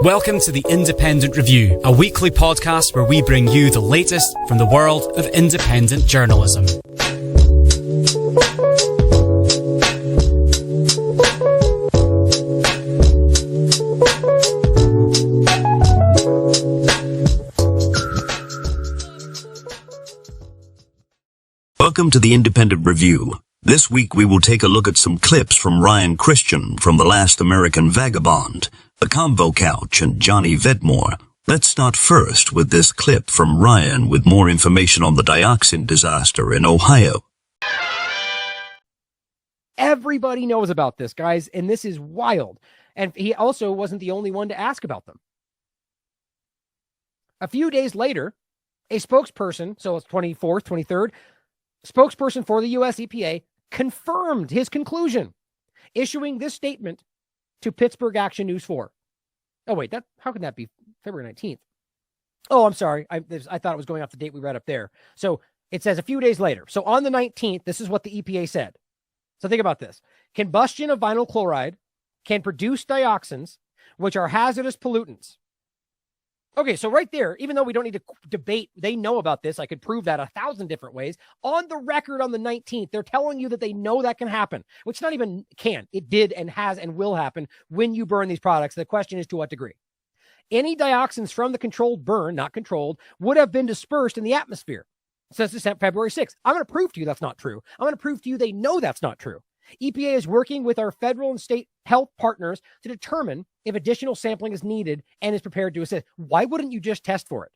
Welcome to the Independent Review, a weekly podcast where we bring you the latest from the world of independent journalism. Welcome to the Independent Review. This week we will take a look at some clips from Ryan Christian from The Last American Vagabond, the Convo Couch, and Johnny Vedmore. Let's start first with this clip from Ryan with more information on the Dioxin disaster in Ohio. Everybody knows about this, guys, and this is wild. And he also wasn't the only one to ask about them. A few days later, a spokesperson, so it's 24th, 23rd, spokesperson for the U.S. EPA confirmed his conclusion, issuing this statement to Pittsburgh Action News 4. Oh, wait, how can that be February 19th? Oh, I'm sorry. I thought it was going off the date we read up there. So it says a few days later. So on the 19th, this is what the EPA said. So think about this. Combustion of vinyl chloride can produce dioxins, which are hazardous pollutants. Okay, so right there, even though we don't need to debate, they know about this. I could prove that 1,000 different ways. On the record on the 19th, they're telling you that they know that can happen, which not even can. It did and has and will happen when you burn these products. The question is to what degree. Any dioxins from the controlled burn, not controlled, would have been dispersed in the atmosphere since February 6th. I'm going to prove to you that's not true. I'm going to prove to you they know that's not true. EPA is working with our federal and state health partners to determine if additional sampling is needed and is prepared to assist. Why wouldn't you just test for it?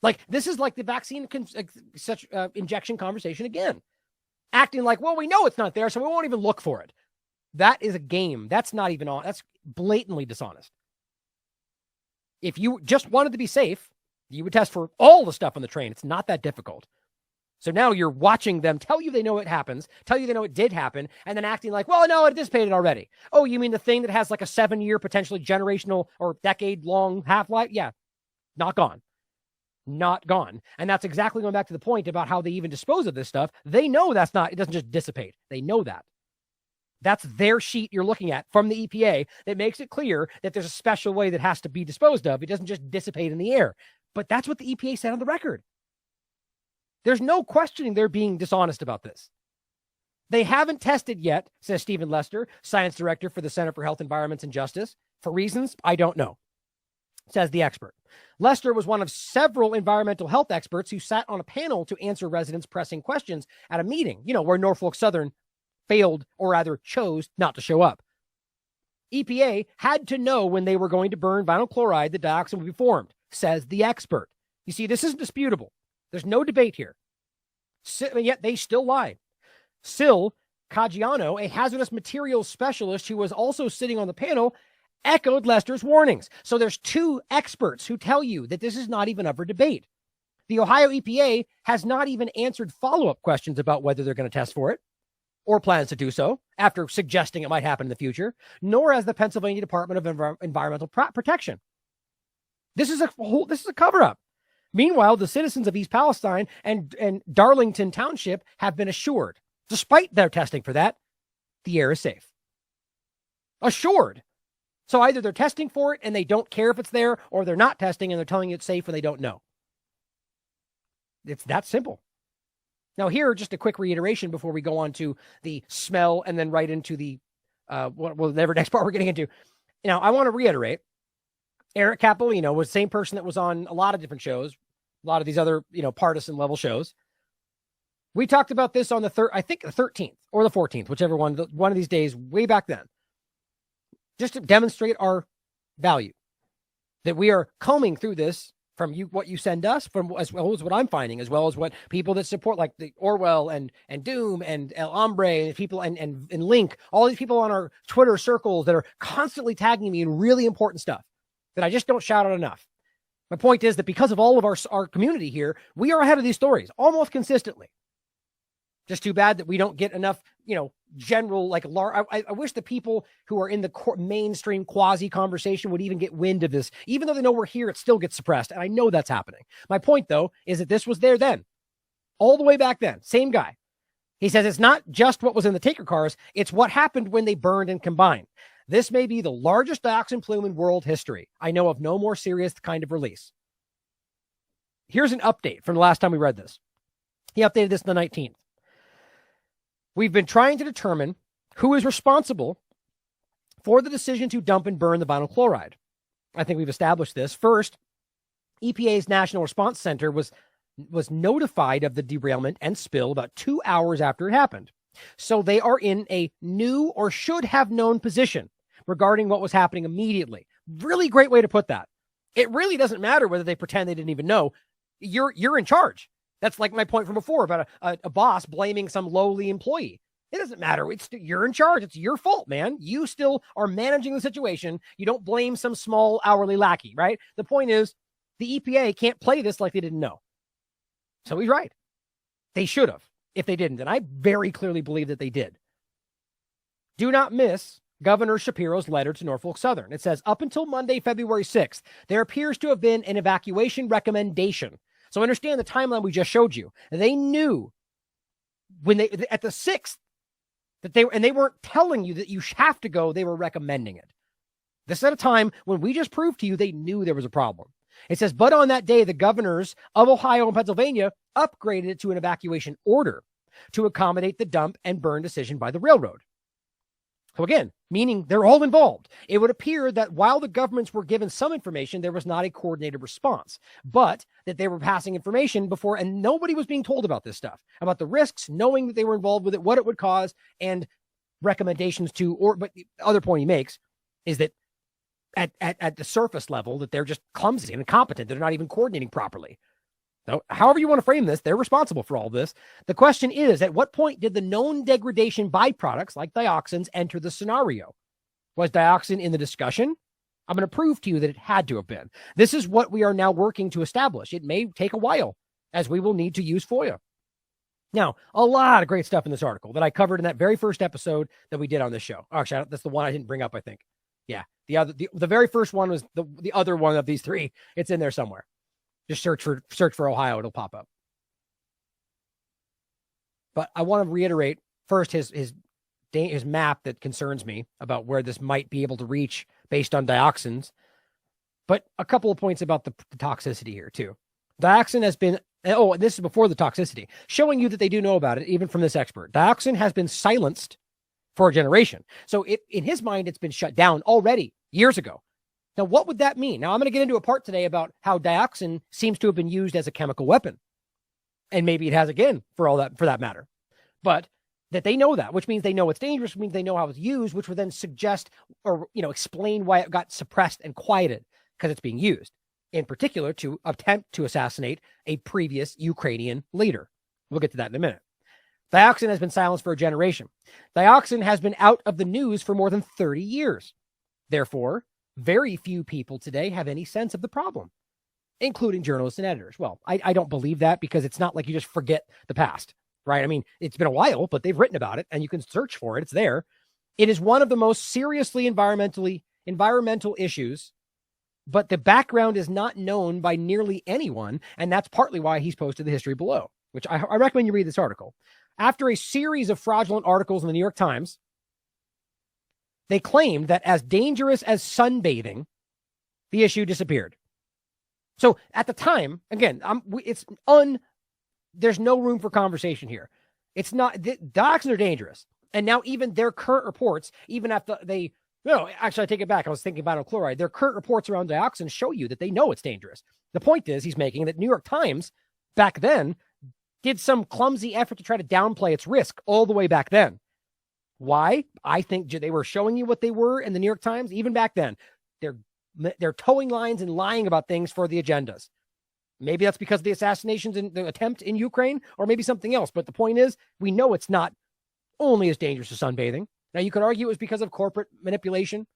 Like, this is like the vaccine injection conversation again. Acting like, well, we know it's not there, so we won't even look for it. That is a game. That's not even on. That's blatantly dishonest. If you just wanted to be safe, you would test for all the stuff on the train. It's not that difficult. So now you're watching them tell you they know it happens, tell you they know it did happen, and then acting like, well, no, it dissipated already. Oh, you mean the thing that has like a 7-year, potentially generational or decade-long half-life? Yeah, not gone. Not gone. And that's exactly going back to the point about how they even dispose of this stuff. They know it doesn't just dissipate. They know that. That's their sheet you're looking at from the EPA that makes it clear that there's a special way that has to be disposed of. It doesn't just dissipate in the air. But that's what the EPA said on the record. There's no questioning they're being dishonest about this. They haven't tested yet, says Stephen Lester, science director for the Center for Health, Environment, and Justice. For reasons I don't know, says the expert. Lester was one of several environmental health experts who sat on a panel to answer residents' pressing questions at a meeting, where Norfolk Southern failed, or rather chose, not to show up. EPA had to know when they were going to burn vinyl chloride that dioxin would be formed, says the expert. You see, this isn't disputable. There's no debate here. Yet they still lie. Sil Caggiano, a hazardous materials specialist who was also sitting on the panel, echoed Lester's warnings. So there's two experts who tell you that this is not even up for debate. The Ohio EPA has not even answered follow-up questions about whether they're going to test for it or plans to do so after suggesting it might happen in the future, nor has the Pennsylvania Department of Environmental Protection. This is a cover-up. Meanwhile, the citizens of East Palestine and Darlington Township have been assured, despite their testing for that, the air is safe. Assured. So either they're testing for it and they don't care if it's there, or they're not testing and they're telling you it's safe and they don't know. It's that simple. Now here, just a quick reiteration before we go on to the smell and then right into the whatever next part we're getting into. Now, I want to reiterate, Eric Capolino was the same person that was on a lot of different shows, a lot of these other, partisan level shows. We talked about this on the 13th or the 14th, whichever one of these days way back then, just to demonstrate our value, that we are combing through this from what you send us, from as well as what I'm finding, as well as what people that support, like the Orwell and Doom and El Hombre and people and Link, all these people on our Twitter circles that are constantly tagging me in really important stuff that I just don't shout out enough. My point is that because of all of our community here, we are ahead of these stories almost consistently. Just too bad that we don't get enough, general, I wish the people who are in the mainstream quasi conversation would even get wind of this. Even though they know we're here, it still gets suppressed. And I know that's happening. My point, though, is that this was there then, all the way back then. Same guy. He says it's not just what was in the taker cars. It's what happened when they burned and combined. This may be the largest dioxin plume in world history. I know of no more serious kind of release. Here's an update from the last time we read this. He updated this on the 19th. We've been trying to determine who is responsible for the decision to dump and burn the vinyl chloride. I think we've established this. First, EPA's National Response Center was notified of the derailment and spill about 2 hours after it happened. So they are in a new or should have known position regarding what was happening immediately. Really great way to put that. It really doesn't matter whether they pretend they didn't even know. You're in charge. That's like my point from before about a boss blaming some lowly employee. It doesn't matter. You're in charge. It's your fault, man. You still are managing the situation. You don't blame some small hourly lackey, right? The point is, the EPA can't play this like they didn't know. So he's right. They should have if they didn't. And I very clearly believe that they did. Do not miss Governor Shapiro's letter to Norfolk Southern. It says, up until Monday, February 6th, there appears to have been an evacuation recommendation. So understand the timeline we just showed you. They knew when they, at the 6th, that they weren't telling you that you have to go. They were recommending it. This is at a time when we just proved to you they knew there was a problem. It says, but on that day, the governors of Ohio and Pennsylvania upgraded it to an evacuation order to accommodate the dump and burn decision by the railroad. So again, meaning they're all involved. It would appear that while the governments were given some information, there was not a coordinated response, but that they were passing information before, and nobody was being told about this stuff, about the risks, knowing that they were involved with it, what it would cause, and recommendations to, but the other point he makes is that at the surface level, that they're just clumsy and incompetent. They're not even coordinating properly. So, however you want to frame this, they're responsible for all this. The question is, at what point did the known degradation byproducts like dioxins enter the scenario? Was dioxin in the discussion? I'm going to prove to you that it had to have been. This is what we are now working to establish. It may take a while, as we will need to use FOIA. Now, a lot of great stuff in this article that I covered in that very first episode that we did on this show. Actually, that's the one I didn't bring up, I think. Yeah, the very first one was the other one of these three. It's in there somewhere. Just search for Ohio. It'll pop up. But I want to reiterate first his map that concerns me about where this might be able to reach based on dioxins. But a couple of points about the toxicity here too. Dioxin has been, this is before the toxicity, showing you that they do know about it, even from this expert. Dioxin has been silenced for a generation. So in his mind, it's been shut down already years ago. Now, what would that mean? Now, I'm going to get into a part today about how dioxin seems to have been used as a chemical weapon. And maybe it has again, for that matter. But that they know that, which means they know it's dangerous, which means they know how it's used, which would then suggest or, explain why it got suppressed and quieted, because it's being used, in particular, to attempt to assassinate a previous Ukrainian leader. We'll get to that in a minute. Dioxin has been silenced for a generation. Dioxin has been out of the news for more than 30 years. Therefore, very few people today have any sense of the problem, including journalists and editors. Well, I don't believe that, because it's not like you just forget the past, right? I mean, it's been a while, but they've written about it and you can search for it. It's there. It is one of the most seriously environmental issues, but the background is not known by nearly anyone. And that's partly why he's posted the history below, which I recommend you read this article. After a series of fraudulent articles in the New York Times, they claimed that as dangerous as sunbathing, the issue disappeared. So at the time, again, there's no room for conversation here. It's not, dioxins are dangerous. And now even their current reports, even after actually I take it back. I was thinking vinyl chloride. Their current reports around dioxins show you that they know it's dangerous. The point is he's making that New York Times back then did some clumsy effort to try to downplay its risk all the way back then. Why? I think they were showing you what they were in the New York Times, even back then. They're towing lines and lying about things for the agendas. Maybe that's because of the assassinations and the attempt in Ukraine, or maybe something else. But the point is, we know it's not only as dangerous as sunbathing. Now, you could argue it was because of corporate manipulation,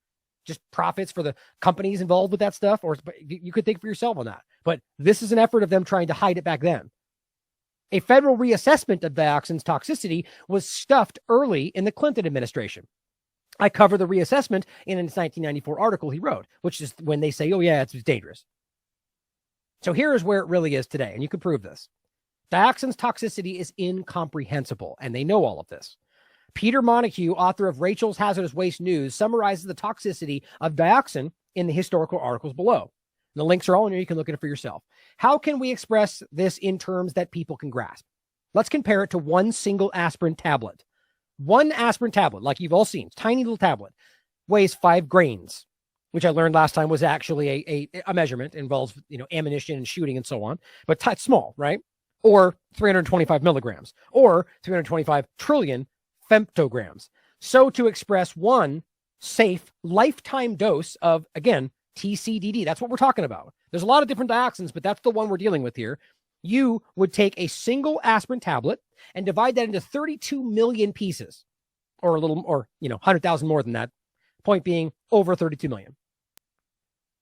just profits for the companies involved with that stuff, or you could think for yourself on that. But this is an effort of them trying to hide it back then. A federal reassessment of dioxin's toxicity was stuffed early in the Clinton administration. I cover the reassessment in his 1994 article he wrote, which is when they say, oh yeah, it's dangerous. So here is where it really is today, and you can prove this. Dioxin's toxicity is incomprehensible, and they know all of this. Peter Montague, author of Rachel's Hazardous Waste News, summarizes the toxicity of dioxin in the historical articles below. The links are all in here. You can look at it for yourself. How can we express this in terms that people can grasp? Let's compare it to one single aspirin tablet. One aspirin tablet, like you've all seen, tiny little tablet, weighs 5 grains, which I learned last time was actually a measurement, involves, ammunition and shooting and so on, but it's small, right? Or 325 milligrams, or 325 trillion femtograms. So to express one safe lifetime dose of, again, TCDD, that's what we're talking about. There's a lot of different dioxins, but that's the one we're dealing with here. You would take a single aspirin tablet and divide that into 32 million pieces, or 100,000 more than that. Point being, over 32 million.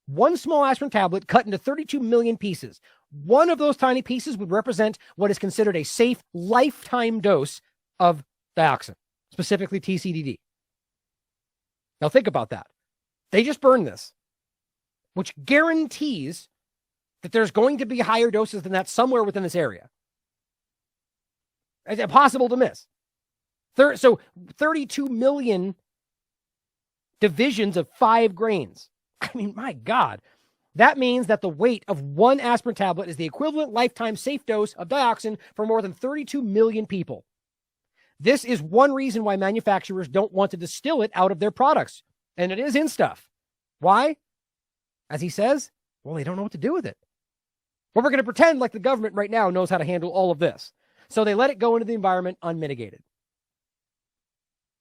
One small aspirin tablet cut into 32 million pieces. One of those tiny pieces would represent what is considered a safe lifetime dose of dioxin, specifically TCDD. Now think about that. They just burned this, which guarantees that there's going to be higher doses than that somewhere within this area. It's impossible to miss. So 32 million divisions of 5 grains. I mean, my God. That means that the weight of one aspirin tablet is the equivalent lifetime safe dose of dioxin for more than 32 million people. This is one reason why manufacturers don't want to distill it out of their products. And it is in stuff. Why? As he says, well, they don't know what to do with it. Well, we're going to pretend like the government right now knows how to handle all of this. So they let it go into the environment unmitigated.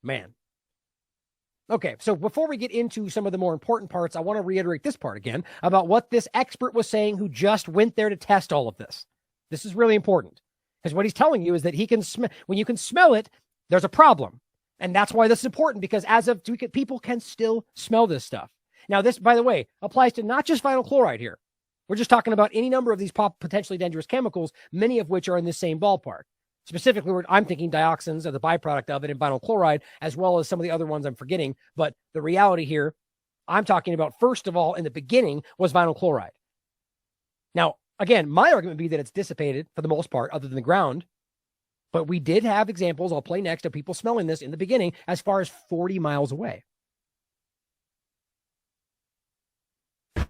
Man. Okay, so before we get into some of the more important parts, I want to reiterate this part again about what this expert was saying who just went there to test all of this. This is really important because what he's telling you is that he can when you can smell it, there's a problem. And that's why this is important, because as of people can still smell this stuff. Now, this, by the way, applies to not just vinyl chloride here. We're just talking about any number of these potentially dangerous chemicals, many of which are in the same ballpark. Specifically, I'm thinking dioxins are the byproduct of it, and vinyl chloride, as well as some of the other ones I'm forgetting. But the reality here, I'm talking about, first of all, in the beginning, was vinyl chloride. Now, again, my argument would be that it's dissipated for the most part, other than the ground. But we did have examples, I'll play next, of people smelling this in the beginning as far as 40 miles away.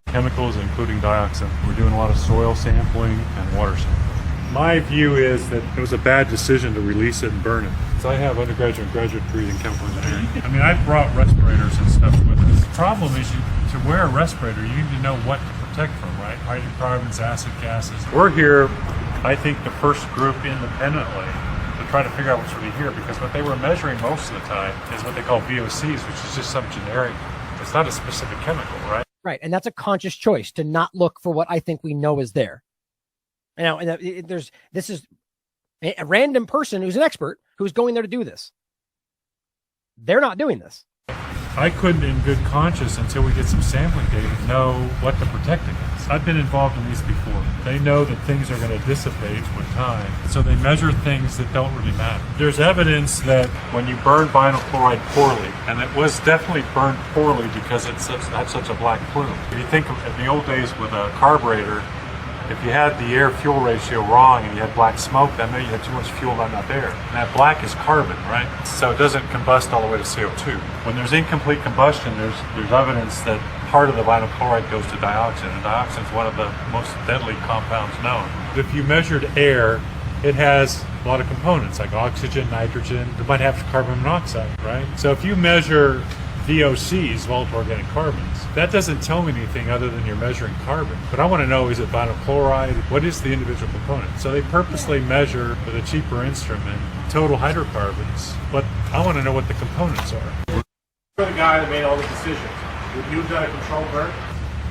Chemicals, including dioxin. We're doing a lot of soil sampling and water sampling. My view is that it was a bad decision to release it and burn it. So I have undergraduate and graduate degrees in chemical engineering. I mean, I brought respirators and stuff with us. The problem is to wear a respirator, you need to know what to protect from, right? Hydrocarbons, acid gases. We're here, I think, the first group independently to try to figure out what's really here, because what they were measuring most of the time is what they call VOCs, which is just some generic, it's not a specific chemical, right? Right, and that's a conscious choice to not look for what I think we know is there. Now, this is a random person who's an expert who's going there to do this. They're not doing this. I couldn't, in good conscience, until we get some sampling data, know what to protect against. I've been involved in these before. They know that things are going to dissipate with time, so they measure things that don't really matter. There's evidence that when you burn vinyl chloride poorly, and it was definitely burned poorly because it had such a black plume. If you think of in the old days with a carburetor, if you had the air-fuel ratio wrong and you had black smoke, that meant you had too much fuel not enough air. And that black is carbon, right? So it doesn't combust all the way to CO2. When there's incomplete combustion, there's evidence that part of the vinyl chloride goes to dioxin, and dioxin is one of the most deadly compounds known. If you measured air, it has a lot of components like oxygen, nitrogen. It might have carbon monoxide, right? So if you measure VOCs, volatile organic carbons, that doesn't tell me anything other than you're measuring carbon. But I want to know, is it vinyl chloride? What is the individual component? So they purposely measure with a cheaper instrument total hydrocarbons, but I want to know what the components are. You're the guy that made all the decisions. Would you have done a controlled burn?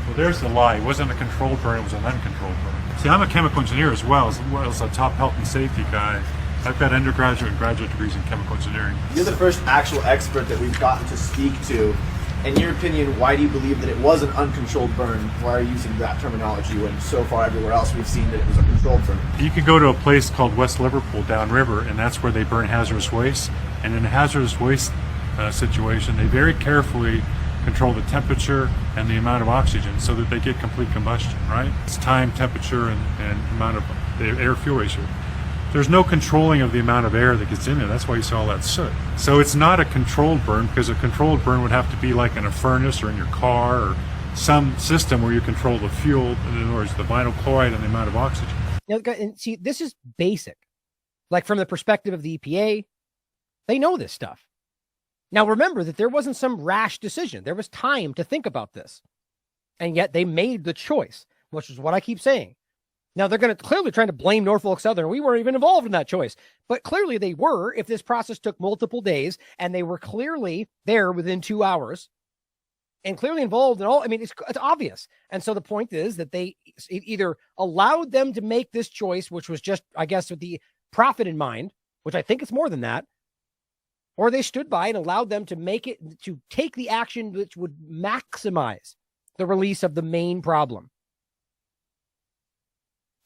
Well, there's the lie. It wasn't a controlled burn, it was an uncontrolled burn. See, I'm a chemical engineer as well as a top health and safety guy. I've got undergraduate and graduate degrees in chemical engineering. You're the first actual expert that we've gotten to speak to. In your opinion, why do you believe that it was an uncontrolled burn? Why are you using that terminology when so far everywhere else we've seen that it was a controlled burn? You can go to a place called West Liverpool downriver, and that's where they burn hazardous waste. And in a hazardous waste situation, they very carefully control the temperature and the amount of oxygen so that they get complete combustion, right? It's time, temperature, and amount of the air-fuel ratio. There's no controlling of the amount of air that gets in there. That's why you saw all that soot. So it's not a controlled burn, because a controlled burn would have to be like in a furnace or in your car or some system where you control the fuel, in other words, the vinyl chloride and the amount of oxygen. Now, and see, this is basic. Like from the perspective of the EPA, they know this stuff. Now, remember that there wasn't some rash decision. There was time to think about this. And yet they made the choice, which is what I keep saying. Now, they're going to clearly trying to blame Norfolk Southern. We weren't even involved in that choice. But clearly they were, if this process took multiple days and they were clearly there within 2 hours and clearly involved in all. I mean, it's obvious. And so the point is that they either allowed them to make this choice, which was just, I guess, with the profit in mind, which I think it's more than that, or they stood by and allowed them to make it, to take the action which would maximize the release of the main problem.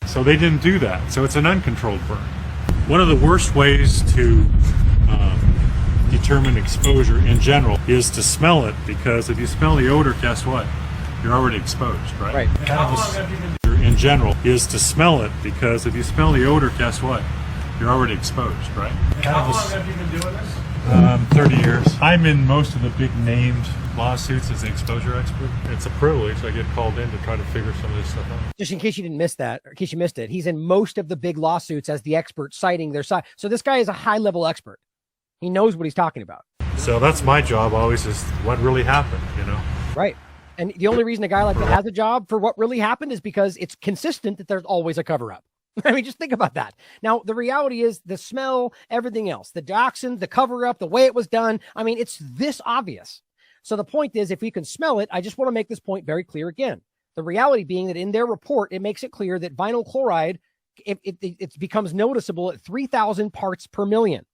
So they didn't do that. So it's an uncontrolled burn. One of the worst ways to determine exposure in general is to smell it, because if you smell the odor, guess what? You're already exposed, right? Right. How long have you been in general is to smell it, because if you smell the odor, guess what? You're already exposed, right? How long have you been doing this? 30 years. I'm in most of the big named lawsuits as the exposure expert. It's a privilege. I get called in to try to figure some of this stuff out. Just in case you didn't miss that, or in case you missed it, he's in most of the big lawsuits as the expert, citing their side. So this guy is a high-level expert. He knows what he's talking about. So that's my job always, is what really happened, you know? Right. And the only reason a guy like that has a job for what really happened is because it's consistent that there's always a cover-up. I mean, just think about that. Now, the reality is the smell, everything else, the dioxin, the cover-up, the way it was done. I mean, it's this obvious. So the point is, if we can smell it, I just want to make this point very clear again. The reality being that in their report, it makes it clear that vinyl chloride, it becomes noticeable at 3,000 parts per million.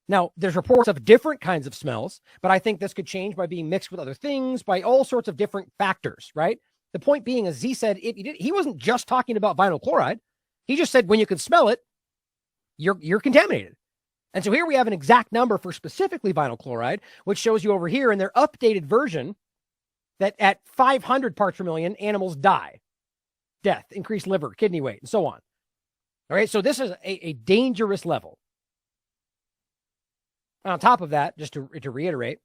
Now, there's reports of different kinds of smells, but I think this could change by being mixed with other things, by all sorts of different factors, right? The point being, as Z said, he wasn't just talking about vinyl chloride. He just said when you can smell it, you're contaminated. And so here we have an exact number for specifically vinyl chloride, which shows you over here in their updated version that at 500 parts per million, animals die. Death, increased liver, kidney weight, and so on. All right, so this is a dangerous level. On top of that, just to reiterate,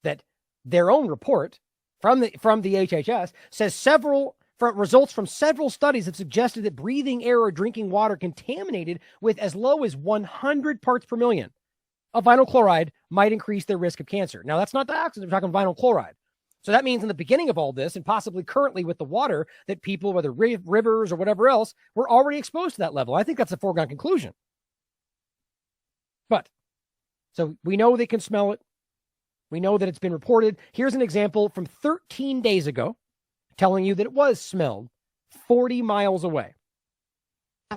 that their own report from the HHS says results from several studies have suggested that breathing air or drinking water contaminated with as low as 100 parts per million of vinyl chloride might increase their risk of cancer. Now, that's not dioxins. We're talking vinyl chloride. So that means in the beginning of all this, and possibly currently with the water, that people, whether rivers or whatever else, were already exposed to that level. I think that's a foregone conclusion. But so we know they can smell it. We know that it's been reported. Here's an example from 13 days ago telling you that it was smelled 40 miles away.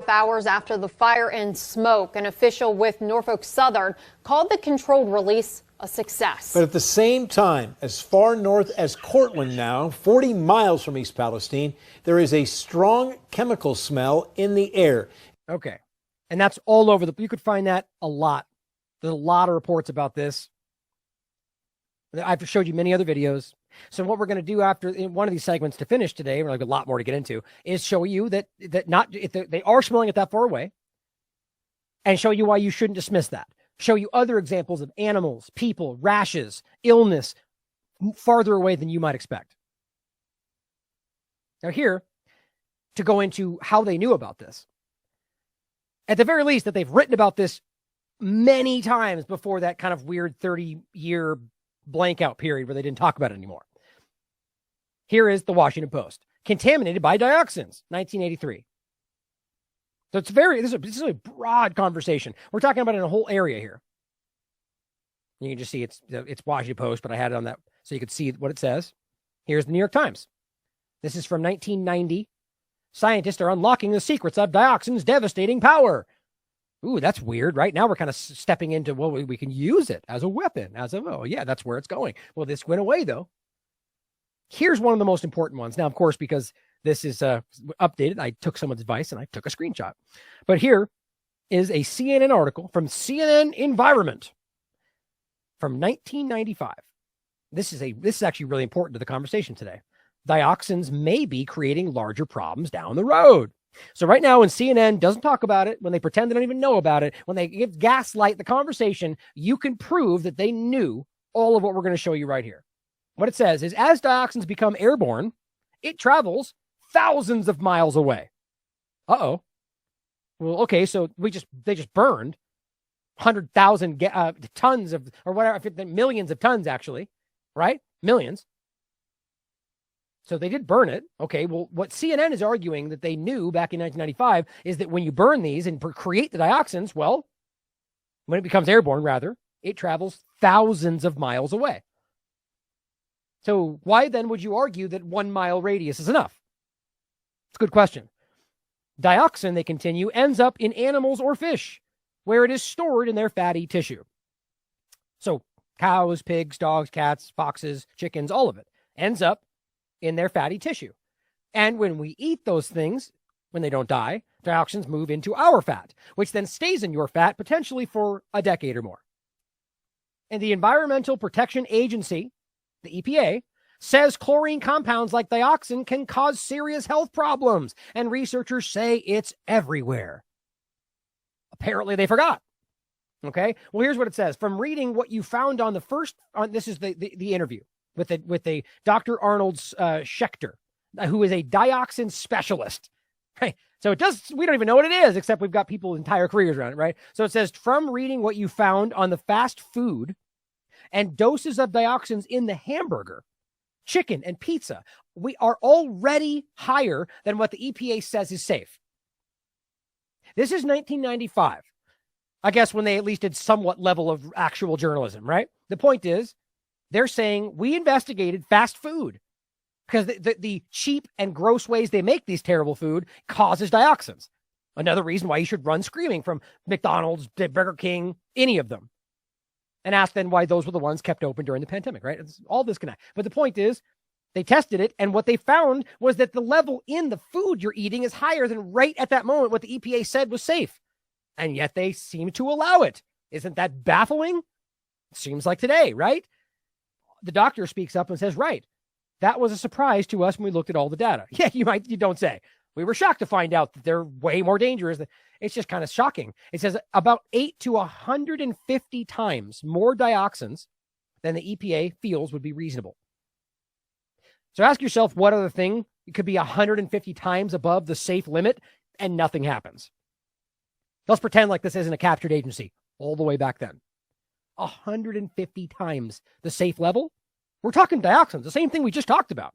Hours after the fire and smoke, an official with Norfolk Southern called the controlled release a success. But at the same time, as far north as Cortland now, 40 miles from East Palestine, there is a strong chemical smell in the air. Okay. And that's all over you could find that a lot. There's a lot of reports about this. I've showed you many other videos. So what we're going to do after in one of these segments to finish today, we're like a lot more to get into, is show you that they are smelling it that far away, and show you why you shouldn't dismiss that. Show you other examples of animals, people, rashes, illness farther away than you might expect. Now here, to go into how they knew about this. At the very least, that they've written about this many times before that kind of weird 30-year blank out period where they didn't talk about it anymore. Here is the Washington Post. Contaminated by dioxins, 1983. So this is a broad conversation. We're talking about it in a whole area here. You can just see it's Washington Post, but I had it on that so you could see what it says. Here's the New York Times. This is from 1990. Scientists are unlocking the secrets of dioxin's devastating power. Ooh, that's weird, right? Now we're kind of stepping into, well, we can use it as a weapon, that's where it's going. Well, this went away, though. Here's one of the most important ones. Now, of course, because this is updated, I took someone's advice and I took a screenshot. But here is a CNN article from CNN Environment from 1995. This is actually really important to the conversation today. Dioxins may be creating larger problems down the road. So right now, when CNN doesn't talk about it, when they pretend they don't even know about it, when they gaslight the conversation, you can prove that they knew all of what we're going to show you right here. What it says is, as dioxins become airborne, it travels thousands of miles away. Uh-oh. Well, okay, so they just burned 100,000 tons of, or whatever, millions of tons actually, right? Millions. So they did burn it. Okay, well, what CNN is arguing that they knew back in 1995 is that when you burn these and create the dioxins, well, when it becomes airborne, rather, it travels thousands of miles away. So why then would you argue that 1 mile radius is enough? It's a good question. Dioxin, they continue, ends up in animals or fish, where it is stored in their fatty tissue. So cows, pigs, dogs, cats, foxes, chickens, all of it ends up in their fatty tissue. And when we eat those things, when they don't die, dioxins move into our fat, which then stays in your fat potentially for a decade or more. And the Environmental Protection Agency, the EPA, says chlorine compounds like dioxin can cause serious health problems, and researchers say it's everywhere. Apparently they forgot. Okay, well, here's what it says. From reading what you found on this is the interview with a Dr. Arnold Schechter, who is a dioxin specialist. Right? So we don't even know what it is, except we've got people entire careers around it, right? So it says, from reading what you found on the fast food and doses of dioxins in the hamburger, chicken, and pizza, we are already higher than what the EPA says is safe. This is 1995. I guess when they at least did somewhat level of actual journalism, right? The point is, they're saying we investigated fast food because the cheap and gross ways they make these terrible food causes dioxins. Another reason why you should run screaming from McDonald's, Burger King, any of them. And ask then why those were the ones kept open during the pandemic, right? It's all disconnect. But the point is, they tested it, and what they found was that the level in the food you're eating is higher than right at that moment what the EPA said was safe. And yet they seem to allow it. Isn't that baffling? It seems like today, right? The doctor speaks up and says, right, that was a surprise to us when we looked at all the data. Yeah, you don't say. We were shocked to find out that they're way more dangerous. It's just kind of shocking. It says about 8 to 150 times more dioxins than the EPA feels would be reasonable. So ask yourself what other thing it could be 150 times above the safe limit and nothing happens. Let's pretend like this isn't a captured agency all the way back then. 150 times the safe level. We're talking dioxins, the same thing we just talked about.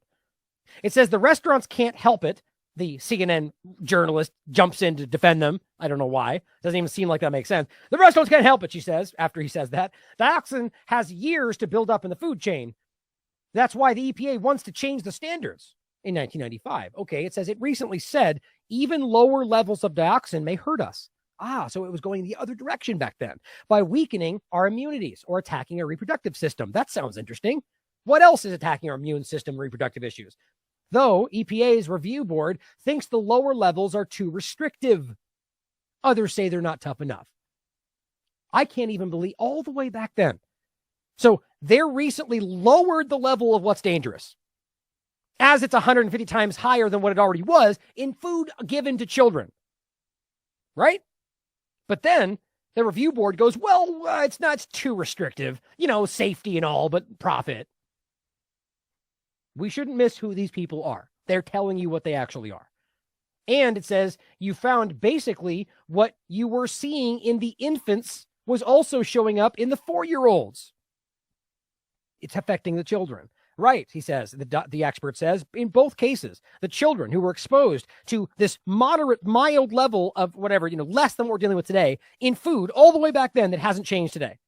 It says the restaurants can't help it. The CNN journalist jumps in to defend them. I don't know why. Doesn't even seem like that makes sense. The restaurants can't help it, she says, after he says that. Dioxin has years to build up in the food chain. That's why the EPA wants to change the standards in 1995. Okay, it says it recently said even lower levels of dioxin may hurt us. So it was going the other direction back then by weakening our immunities or attacking our reproductive system. That sounds interesting. What else is attacking our immune system and reproductive issues? Though EPA's review board thinks the lower levels are too restrictive. Others say they're not tough enough. I can't even believe all the way back then. So they're recently lowered the level of what's dangerous, as it's 150 times higher than what it already was in food given to children. Right? But then the review board goes, it's too restrictive, safety and all, but profit. We shouldn't miss who these people are. They're telling you what they actually are. And it says you found basically what you were seeing in the infants was also showing up in the 4-year-olds. It's affecting the children. Right, he says, the expert says, in both cases, the children who were exposed to this mild level of whatever, less than what we're dealing with today in food all the way back then that hasn't changed today.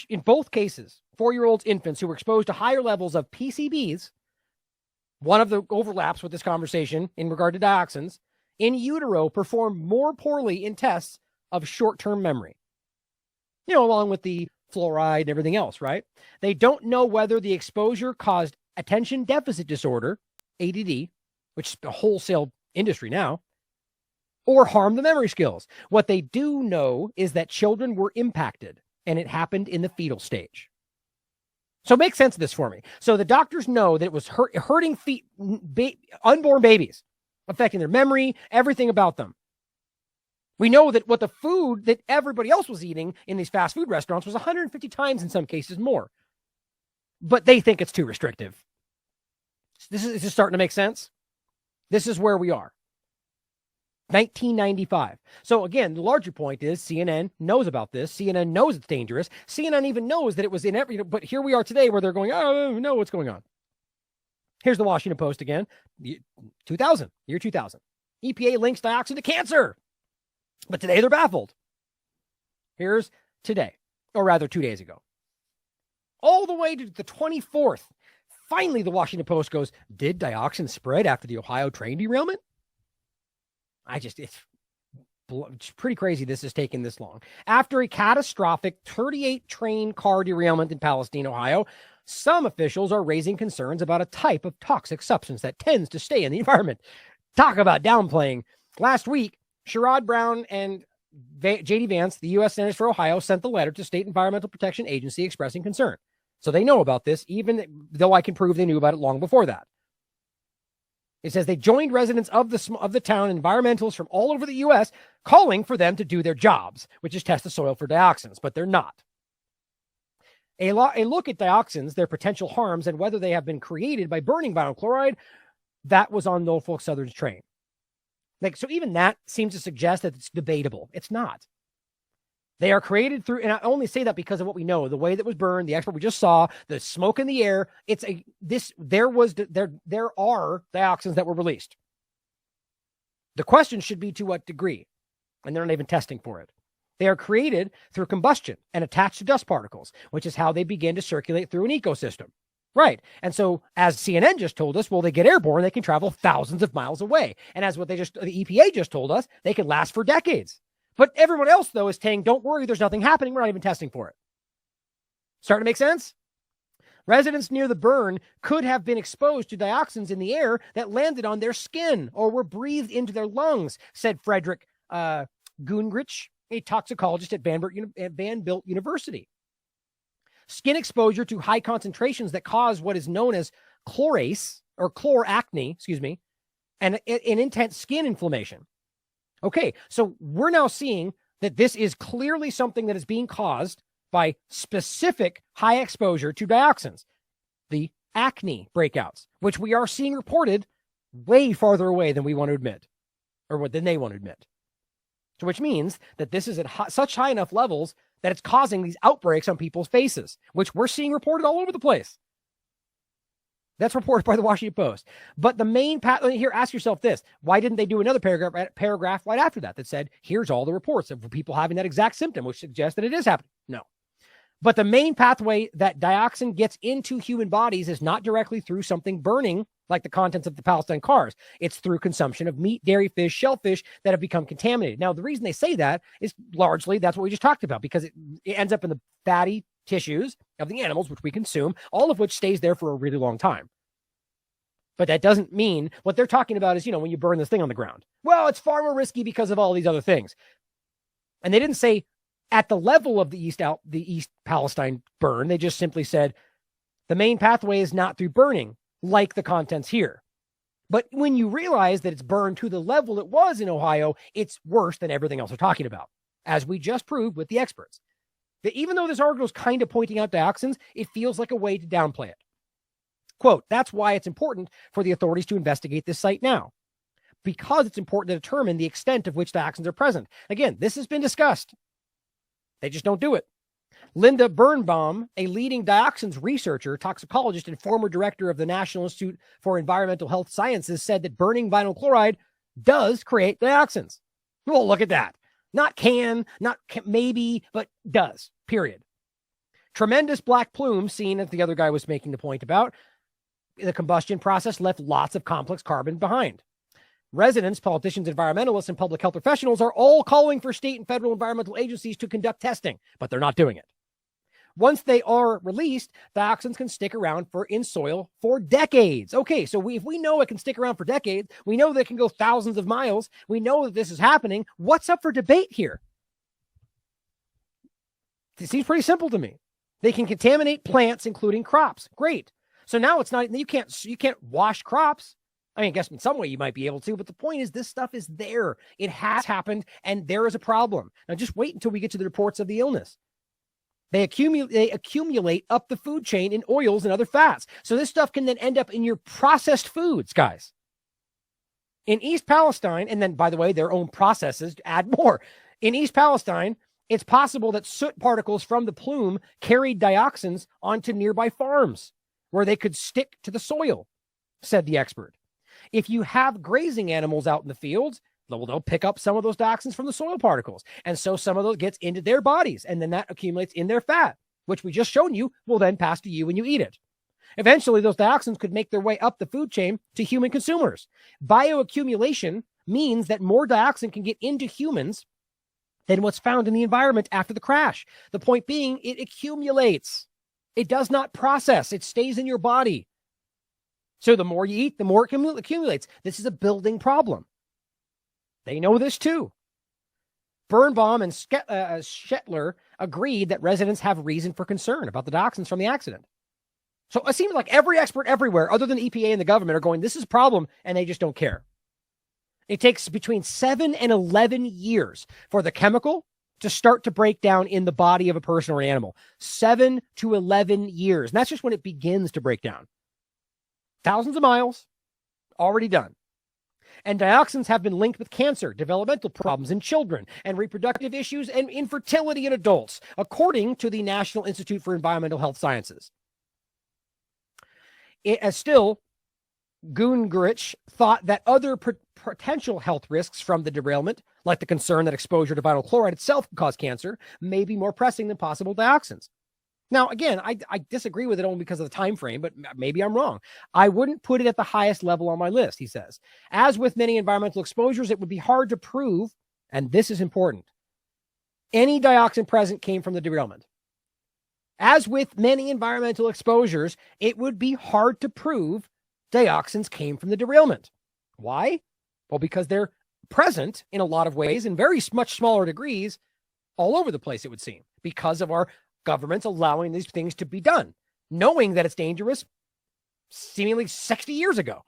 In both cases, 4-year-olds, infants who were exposed to higher levels of PCBs, one of the overlaps with this conversation in regard to dioxins, in utero performed more poorly in tests of short-term memory. Along with the fluoride and everything else, right? They don't know whether the exposure caused attention deficit disorder, ADD, which is a wholesale industry now, or harm the memory skills. What they do know is that children were impacted, and it happened in the fetal stage. So make sense of this for me. So the doctors know that it was hurting unborn babies, affecting their memory, everything about them. We know that what the food that everybody else was eating in these fast food restaurants was 150 times, in some cases, more. But they think it's too restrictive. Is this starting to make sense? This is where we are. 1995. So again, the larger point is CNN knows about this. CNN knows it's dangerous. CNN even knows that it was in every, but here we are today where they're going, oh, no, what's going on? Here's the Washington Post again. Year 2000. EPA links dioxin to cancer. But today they're baffled. Here's today, or rather 2 days ago. All the way to the 24th. Finally, the Washington Post goes, did dioxin spread after the Ohio train derailment? It's pretty crazy this has taken this long. After a catastrophic 38 train car derailment in Palestine, Ohio, some officials are raising concerns about a type of toxic substance that tends to stay in the environment. Talk about downplaying. Last week, Sherrod Brown and J.D. Vance, the U.S. Senators for Ohio, sent the letter to State Environmental Protection Agency expressing concern. So they know about this, even though I can prove they knew about it long before that. It says they joined residents of the town and environmentalists from all over the U.S. calling for them to do their jobs, which is test the soil for dioxins, but they're not. A look at dioxins, their potential harms, and whether they have been created by burning vinyl chloride, that was on Norfolk Southern's train. So even that seems to suggest that it's debatable. It's not. They are created through, and I only say that because of what we know, the way that was burned, the expert we just saw, the smoke in the air. There are dioxins that were released. The question should be to what degree, and they're not even testing for it. They are created through combustion and attached to dust particles, which is how they begin to circulate through an ecosystem. Right. And so as CNN just told us, well, they get airborne, they can travel thousands of miles away. And as the EPA just told us, they can last for decades. But everyone else, though, is saying, don't worry, there's nothing happening. We're not even testing for it. Starting to make sense? Residents near the burn could have been exposed to dioxins in the air that landed on their skin or were breathed into their lungs, said Frederick Gungrich, a toxicologist at Vanderbilt University. Skin exposure to high concentrations that cause what is known as chloracne, and an intense skin inflammation. Okay, so we're now seeing that this is clearly something that is being caused by specific high exposure to dioxins, the acne breakouts, which we are seeing reported way farther away than we want to admit, or than they want to admit. So which means that this is at such high enough levels that it's causing these outbreaks on people's faces, which we're seeing reported all over the place. That's reported by the Washington Post. But the main here, ask yourself this. Why didn't they do another paragraph right after that said, here's all the reports of people having that exact symptom, which suggests that it is happening? No. But the main pathway that dioxin gets into human bodies is not directly through something burning like the contents of the Palestine cars. It's through consumption of meat, dairy, fish, shellfish that have become contaminated. Now, the reason they say that is largely that's what we just talked about, because it ends up in the fatty tissues of the animals, which we consume, all of which stays there for a really long time. But that doesn't mean what they're talking about is, when you burn this thing on the ground. Well, it's far more risky because of all these other things. And they didn't say at the level of the East Palestine burn. They just simply said the main pathway is not through burning, like the contents here. But when you realize that it's burned to the level it was in Ohio, it's worse than everything else we're talking about, as we just proved with the experts. That even though this article is kind of pointing out dioxins, it feels like a way to downplay it. Quote, that's why it's important for the authorities to investigate this site now, because it's important to determine the extent of which dioxins are present. Again, this has been discussed. They just don't do it. Linda Birnbaum, a leading dioxins researcher, toxicologist, and former director of the National Institute for Environmental Health Sciences, said that burning vinyl chloride does create dioxins. Well, look at that. Not maybe, but does, period. Tremendous black plume seen, as the other guy was making the point about. The combustion process left lots of complex carbon behind. Residents, politicians, environmentalists, and public health professionals are all calling for state and federal environmental agencies to conduct testing, but they're not doing it. Once they are released, dioxins can stick around in soil for decades. Okay, so if we know it can stick around for decades, we know that it can go thousands of miles, we know that this is happening, what's up for debate here? It seems pretty simple to me. They can contaminate plants, including crops. Great. So now it's not, you can't wash crops. I mean, I guess in some way you might be able to, but the point is this stuff is there. It has happened, and there is a problem. Now just wait until we get to the reports of the illness. They accumulate up the food chain in oils and other fats. So this stuff can then end up in your processed foods, guys. In East Palestine, and then, by the way, their own processes add more. In East Palestine, it's possible that soot particles from the plume carried dioxins onto nearby farms where they could stick to the soil, said the expert. If you have grazing animals out in the fields, they'll pick up some of those dioxins from the soil particles. And so some of those gets into their bodies, and then that accumulates in their fat, which we just shown you will then pass to you when you eat it. Eventually, those dioxins could make their way up the food chain to human consumers. Bioaccumulation means that more dioxin can get into humans than what's found in the environment after the crash. The point being, it accumulates. It does not process. It stays in your body. So the more you eat, the more it accumulates. This is a building problem. They know this too. Birnbaum and Shetler agreed that residents have reason for concern about the dioxins from the accident. So it seems like every expert everywhere, other than EPA and the government, are going, this is a problem, and they just don't care. It takes between 7 and 11 years for the chemical to start to break down in the body of a person or an animal. 7 to 11 years. And that's just when it begins to break down. Thousands of miles, already done. And dioxins have been linked with cancer, developmental problems in children, and reproductive issues and infertility in adults, according to the National Institute for Environmental Health Sciences. Still, Gungerich thought that other potential health risks from the derailment, like the concern that exposure to vinyl chloride itself can cause cancer, may be more pressing than possible dioxins. Now, again, I disagree with it only because of the time frame, but maybe I'm wrong. I wouldn't put it at the highest level on my list, he says. As with many environmental exposures, it would be hard to prove, and this is important, any dioxin present came from the derailment. As with many environmental exposures, it would be hard to prove dioxins came from the derailment. Why? Well, because they're present in a lot of ways in very much smaller degrees all over the place, it would seem, because of our governments allowing these things to be done, knowing that it's dangerous seemingly 60 years ago.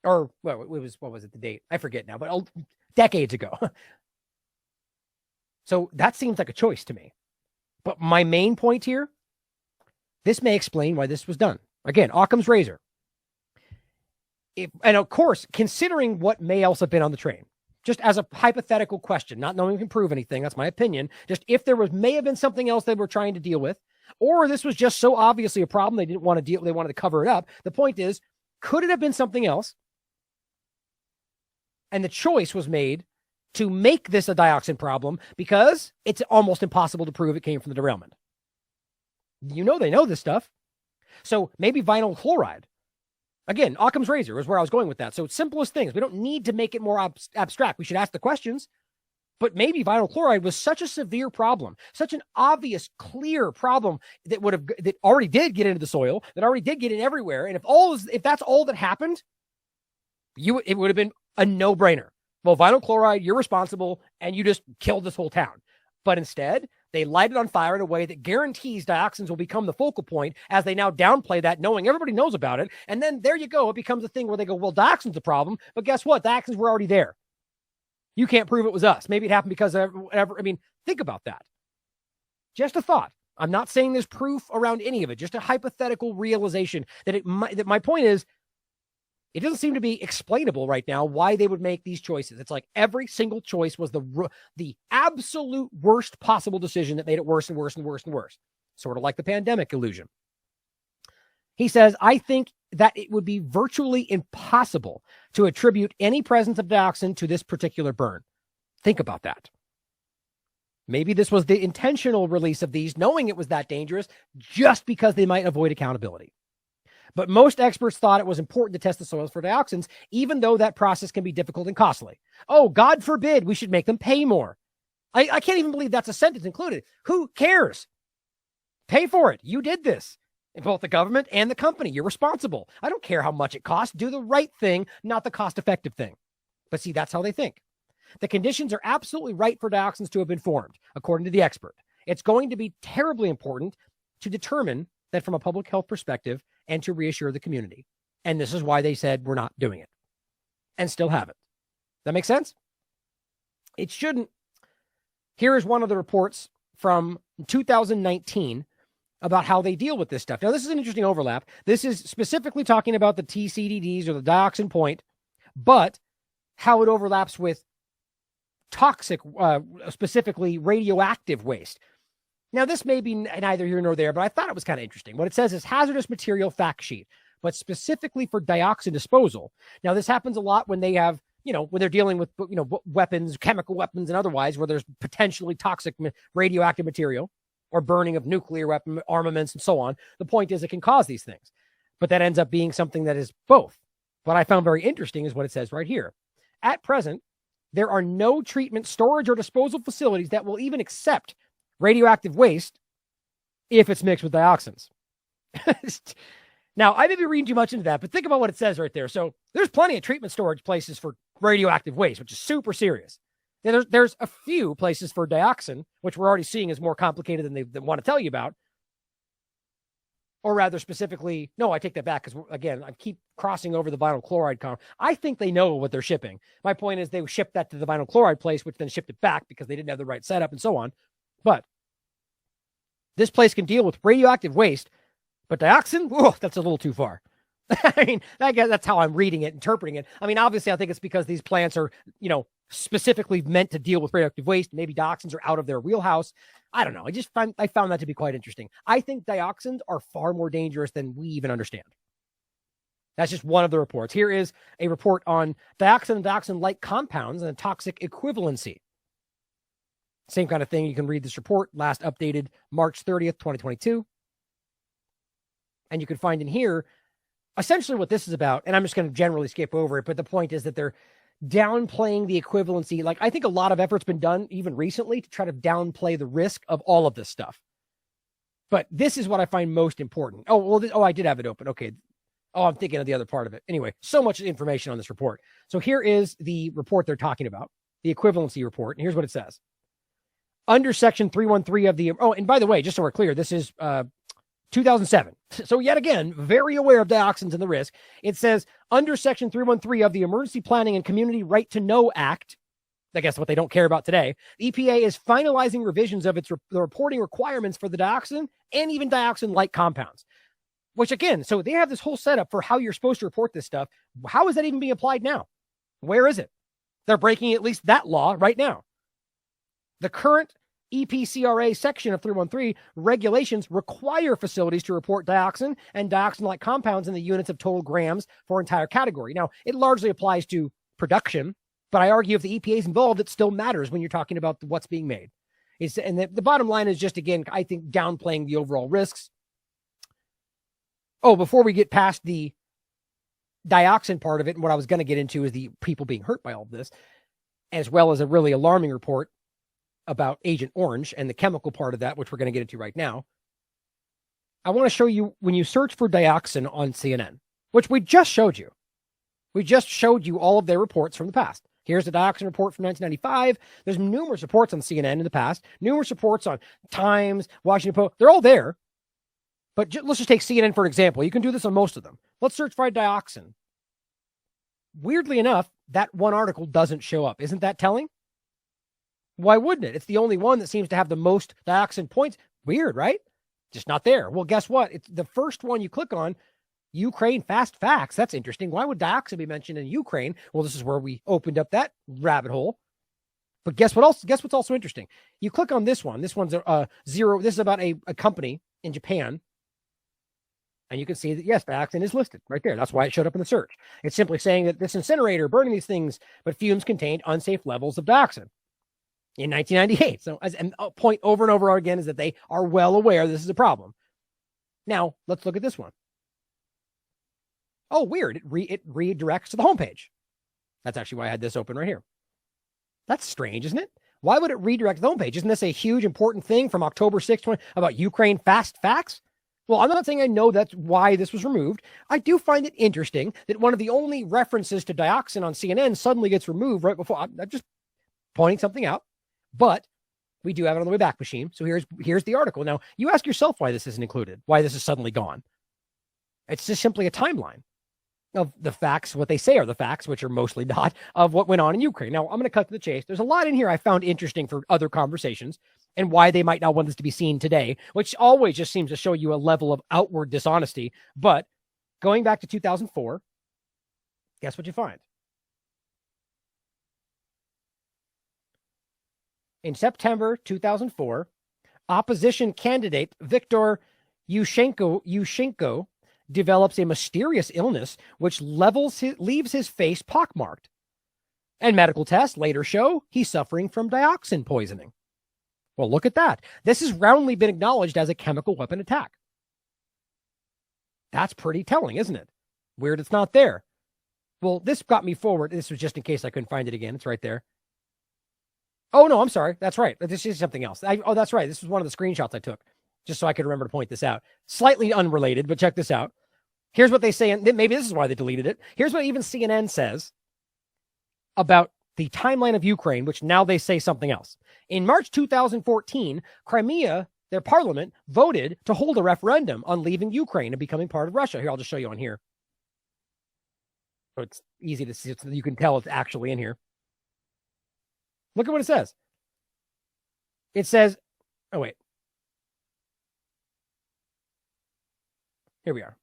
Or, well, it was, what was it, the date? I forget now, but decades ago. So that seems like a choice to me. But my main point here, this may explain why this was done. Again, Occam's razor. And of course, considering what may else have been on the train, just as a hypothetical question, not knowing we can prove anything, that's my opinion, just if there may have been something else they were trying to deal with, or this was just so obviously a problem they didn't want to deal, they wanted to cover it up. The point is, could it have been something else? And the choice was made to make this a dioxin problem because it's almost impossible to prove it came from the derailment. You know they know this stuff. So maybe vinyl chloride. Again, Occam's razor is where I was going with that. So it's simplest things. We don't need to make it more abstract. We should ask the questions. But maybe vinyl chloride was such a severe problem, such an obvious, clear problem that already did get into the soil, that already did get in everywhere. And if that's all that happened, it would have been a no-brainer. Well, vinyl chloride, you're responsible, and you just killed this whole town. But instead, they light it on fire in a way that guarantees dioxins will become the focal point as they now downplay that, knowing everybody knows about it. And then there you go. It becomes a thing where they go, well, dioxin's the problem. But guess what? Dioxins were already there. You can't prove it was us. Maybe it happened because of whatever. I mean, think about that. Just a thought. I'm not saying there's proof around any of it. Just a hypothetical realization that that my point is, it doesn't seem to be explainable right now why they would make these choices. It's like every single choice was the absolute worst possible decision that made it worse and worse and worse and worse. Sort of like the pandemic illusion. He says, I think that it would be virtually impossible to attribute any presence of dioxin to this particular burn. Think about that. Maybe this was the intentional release of these, knowing it was that dangerous, just because they might avoid accountability. But most experts thought it was important to test the soils for dioxins, even though that process can be difficult and costly. Oh, God forbid we should make them pay more. I can't even believe that's a sentence included. Who cares? Pay for it. You did this. Both the government and the company. You're responsible. I don't care how much it costs. Do the right thing, not the cost-effective thing. But see, that's how they think. The conditions are absolutely right for dioxins to have been formed, according to the expert. It's going to be terribly important to determine that from a public health perspective and to reassure the community. And this is why they said we're not doing it and still haven't. That makes sense? It shouldn't. Here is one of the reports from 2019 about how they deal with this stuff. Now, this is an interesting overlap. This is specifically talking about the TCDDs or the dioxin point, but how it overlaps with toxic, specifically radioactive waste. Now, this may be neither here nor there, but I thought it was kind of interesting. What it says is hazardous material fact sheet, but specifically for dioxin disposal. Now, this happens a lot when they have, when they're dealing with, weapons, chemical weapons and otherwise, where there's potentially toxic radioactive material or burning of nuclear weapon armaments and so on. The point is it can cause these things, but that ends up being something that is both. What I found very interesting is what it says right here. At present, there are no treatment, storage, or disposal facilities that will even accept radioactive waste if it's mixed with dioxins. Now, I may be reading too much into that, but think about what it says right there. So there's plenty of treatment storage places for radioactive waste, which is super serious. There's a few places for dioxin, which we're already seeing is more complicated than they want to tell you about. Or rather specifically, no, I take that back because, again, I keep crossing over the vinyl chloride. I think they know what they're shipping. My point is they shipped that to the vinyl chloride place, which then shipped it back because they didn't have the right setup and so on. But this place can deal with radioactive waste, but dioxin, whoa, that's a little too far. I mean, I guess that's how I'm reading it, interpreting it. I mean, obviously, I think it's because these plants are, specifically meant to deal with radioactive waste. Maybe dioxins are out of their wheelhouse. I don't know. I found that to be quite interesting. I think dioxins are far more dangerous than we even understand. That's just one of the reports. Here is a report on dioxin and dioxin-like compounds and the toxic equivalency. Same kind of thing. You can read this report, last updated March 30th, 2022. And you can find in here essentially what this is about. And I'm just going to generally skip over it. But the point is that they're downplaying the equivalency. Like, I think a lot of effort's been done even recently to try to downplay the risk of all of this stuff. But this is what I find most important. I did have it open. Okay. I'm thinking of the other part of it. Anyway, so much information on this report. So here is the report they're talking about, the equivalency report. And here's what it says. Under section 313 of the, and by the way, just so we're clear, this is 2007. So yet again, very aware of dioxins and the risk. It says under section 313 of the Emergency Planning and Community Right to Know Act, I guess what they don't care about today, the EPA is finalizing revisions of the reporting requirements for the dioxin and even dioxin-like compounds. Which again, so they have this whole setup for how you're supposed to report this stuff. How is that even being applied now? Where is it? They're breaking at least that law right now. The current EPCRA section of 313 regulations require facilities to report dioxin and dioxin-like compounds in the units of total grams for entire category. Now, it largely applies to production, but I argue if the EPA is involved, it still matters when you're talking about what's being made. And the bottom line is just, again, I think downplaying the overall risks. Oh, before we get past the dioxin part of it, and what I was going to get into is the people being hurt by all of this, as well as a really alarming report about Agent Orange and the chemical part of that, which we're going to get into right now. I want to show you when you search for dioxin on CNN, which we just showed you. We just showed you all of their reports from the past. Here's the dioxin report from 1995. There's numerous reports on CNN in the past, numerous reports on Times, Washington Post. They're all there. But let's just take CNN for an example. You can do this on most of them. Let's search for dioxin. Weirdly enough, that one article doesn't show up. Isn't that telling? Why wouldn't it? It's the only one that seems to have the most dioxin points. Weird, right? Just not there. Well, guess what? It's the first one you click on, Ukraine fast facts. That's interesting. Why would dioxin be mentioned in Ukraine? Well, this is where we opened up that rabbit hole. But guess what else? Guess what's also interesting? You click on this one. This one's zero. This is about a company in Japan. And you can see that, yes, dioxin is listed right there. That's why it showed up in the search. It's simply saying that this incinerator burning these things, but fumes contained unsafe levels of dioxin in 1998. So as a point over and over again is that they are well aware this is a problem. Now, let's look at this one. Oh, weird. It redirects to the homepage. That's actually why I had this open right here. That's strange, isn't it? Why would it redirect to the homepage? Isn't this a huge important thing from October 6th about Ukraine fast facts? Well, I'm not saying I know that's why this was removed. I do find it interesting that one of the only references to dioxin on CNN suddenly gets removed right before. I'm just pointing something out. But We do have it on the way back machine. So here's the article. Now, you ask yourself why this isn't included, why this is suddenly gone. It's just simply a timeline of the facts. What they say are the facts, which are mostly not, of what went on in Ukraine. Now, I'm going to cut to the chase. There's a lot in here I found interesting for other conversations and why they might not want this to be seen today, which always just seems to show you a level of outward dishonesty. But going back to 2004, guess what you find? In September 2004, opposition candidate Viktor Yushchenko develops a mysterious illness which leaves his face pockmarked. And medical tests later show he's suffering from dioxin poisoning. Well, look at that. This has roundly been acknowledged as a chemical weapon attack. That's pretty telling, isn't it? Weird it's not there. Well, this got me forward. This was just in case I couldn't find it again. It's right there. Oh, no, I'm sorry. That's right. This is something else. That's right. This was one of the screenshots I took just so I could remember to point this out. Slightly unrelated, but check this out. Here's what they say, and maybe this is why they deleted it. Here's what even CNN says about the timeline of Ukraine, which now they say something else. In March 2014, Crimea, their parliament, voted to hold a referendum on leaving Ukraine and becoming part of Russia. Here, I'll just show you on here. So it's easy to see, so you can tell it's actually in here. Look at what it says. It says, oh, wait. Here we are.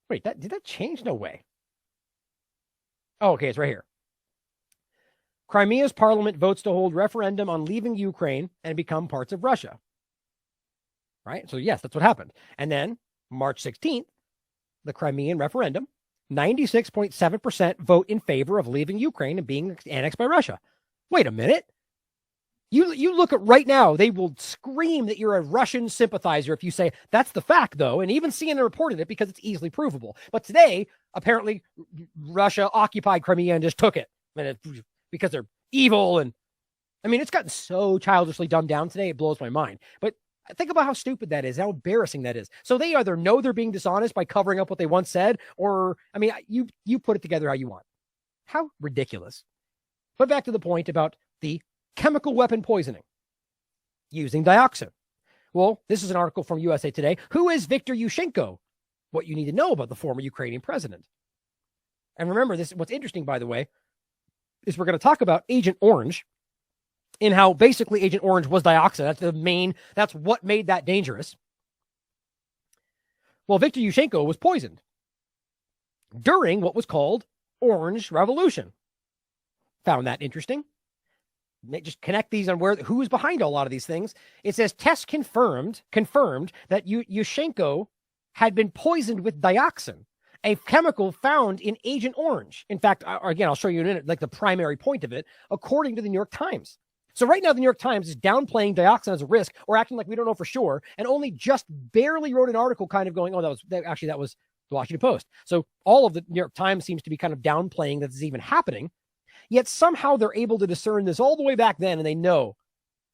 Wait, did that change? No way. Oh, okay, it's right here. Crimea's parliament votes to hold referendum on leaving Ukraine and become parts of Russia. Right? So, yes, that's what happened. And then, March 16th, the Crimean referendum, 96.7% vote in favor of leaving Ukraine and being annexed by Russia. Wait a minute. You look at right now, they will scream that you're a Russian sympathizer if you say, that's the fact, though. And even CNN reported it because it's easily provable. But today, apparently, Russia occupied Crimea and just took it because they're evil. And I mean, it's gotten so childishly dumbed down today, it blows my mind. But think about how stupid that is, how embarrassing that is. So they either know they're being dishonest by covering up what they once said, or, I mean, you put it together how you want. How ridiculous. But back to the point about the chemical weapon poisoning using dioxin. Well, this is an article from USA Today. Who is Viktor Yushchenko? What you need to know about the former Ukrainian president. And remember, this, what's interesting, by the way, is we're going to talk about Agent Orange and how basically Agent Orange was dioxin. That's what made that dangerous. Well, Viktor Yushchenko was poisoned during what was called Orange Revolution. Found that interesting. Just connect these on who's behind a lot of these things. It says tests confirmed that Yushchenko had been poisoned with dioxin, a chemical found in Agent Orange. In fact, again, I'll show you in a minute, like the primary point of it, according to the New York Times. So right now, the New York Times is downplaying dioxin as a risk or acting like we don't know for sure, and only just barely wrote an article kind of going, oh, that was the Washington Post. So all of the New York Times seems to be kind of downplaying that this is even happening. Yet somehow they're able to discern this all the way back then, and they know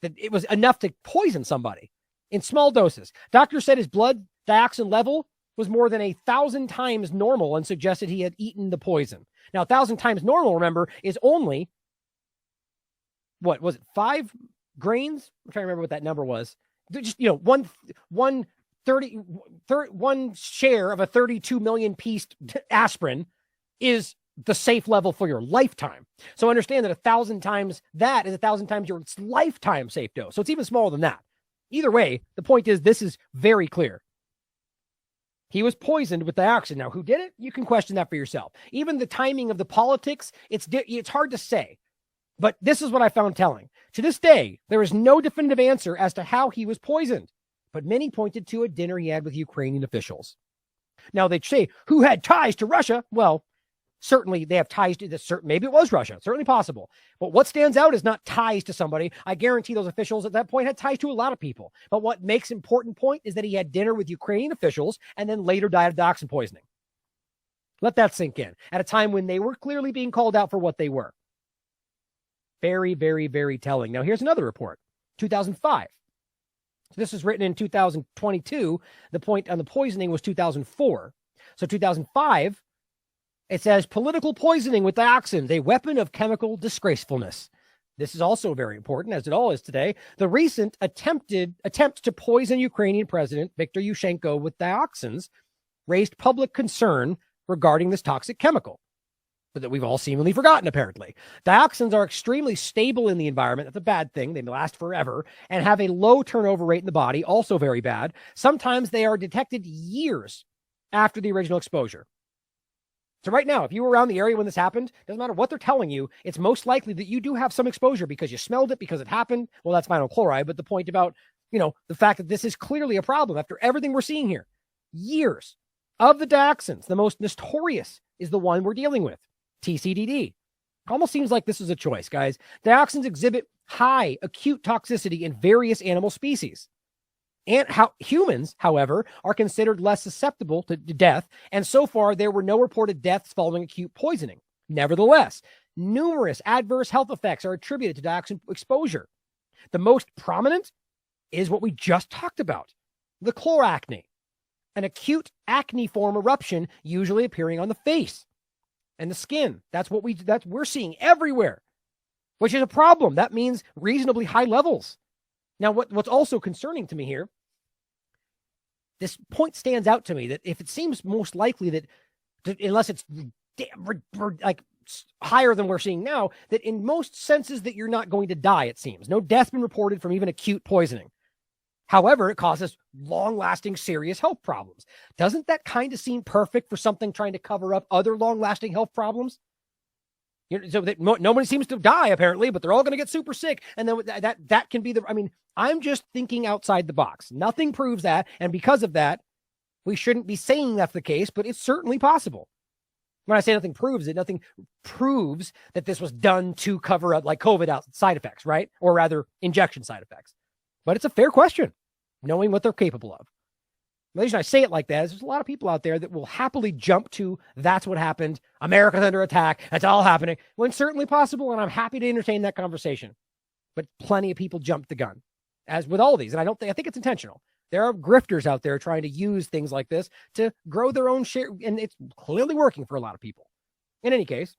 that it was enough to poison somebody in small doses. Doctor said his blood dioxin level was more than 1,000 times normal and suggested he had eaten the poison. Now, 1,000 times normal, remember, is only, what was it, 5 grains? I'm trying to remember what that number was. Just, one share of a 32 million piece aspirin is the safe level for your lifetime. So understand that 1,000 times that is 1,000 times your lifetime safe dose. So it's even smaller than that. Either way, the point is this is very clear. He was poisoned with dioxin. Now, who did it? You can question that for yourself. Even the timing of the politics, it's hard to say. But this is what I found telling. To this day, there is no definitive answer as to how he was poisoned. But many pointed to a dinner he had with Ukrainian officials. Now, they'd say, who had ties to Russia? Well, certainly they have ties to this. Maybe it was Russia. Certainly possible. But what stands out is not ties to somebody. I guarantee those officials at that point had ties to a lot of people. But what makes important point is that he had dinner with Ukrainian officials and then later died of dioxin poisoning. Let that sink in. At a time when they were clearly being called out for what they were. Very, very, very telling. Now, here's another report. 2005. So this was written in 2022. The point on the poisoning was 2004. So 2005, it says political poisoning with dioxins, a weapon of chemical disgracefulness. This is also very important, as it all is today. The recent attempt to poison Ukrainian President Viktor Yushchenko with dioxins raised public concern regarding this toxic chemical, but that we've all seemingly forgotten, apparently. Dioxins are extremely stable in the environment. That's a bad thing. They last forever and have a low turnover rate in the body, also very bad. Sometimes they are detected years after the original exposure. So right now, if you were around the area when this happened, doesn't matter what they're telling you, it's most likely that you do have some exposure because you smelled it, because it happened. Well, that's vinyl chloride, but the point about, the fact that this is clearly a problem after everything we're seeing here. Years of the dioxins, the most notorious is the one we're dealing with, TCDD. Almost seems like this is a choice, guys. Dioxins exhibit high acute toxicity in various animal species. And humans, however, are considered less susceptible to death, and so far there were no reported deaths following acute poisoning. Nevertheless, numerous adverse health effects are attributed to dioxin exposure. The most prominent is what we just talked about, the chloracne, an acute acne-form eruption usually appearing on the face and the skin. That's what we're seeing everywhere, which is a problem. That means reasonably high levels. Now, what's also concerning to me here, this point stands out to me that if it seems most likely that, unless it's like higher than we're seeing now, that in most senses that you're not going to die, it seems. No death's been reported from even acute poisoning. However, it causes long-lasting serious health problems. Doesn't that kind of seem perfect for something trying to cover up other long-lasting health problems? So that nobody seems to die, apparently, but they're all going to get super sick. And then that can be I'm just thinking outside the box. Nothing proves that. And because of that, we shouldn't be saying that's the case, but it's certainly possible. When I say nothing proves it, nothing proves that this was done to cover up like COVID out side effects, right? Or rather, injection side effects. But it's a fair question, knowing what they're capable of. The reason I say it like that is there's a lot of people out there that will happily jump to that's what happened. America's under attack. That's all happening. When certainly possible, and I'm happy to entertain that conversation. But plenty of people jump the gun, as with all these. And I think it's intentional. There are grifters out there trying to use things like this to grow their own share, and it's clearly working for a lot of people. In any case,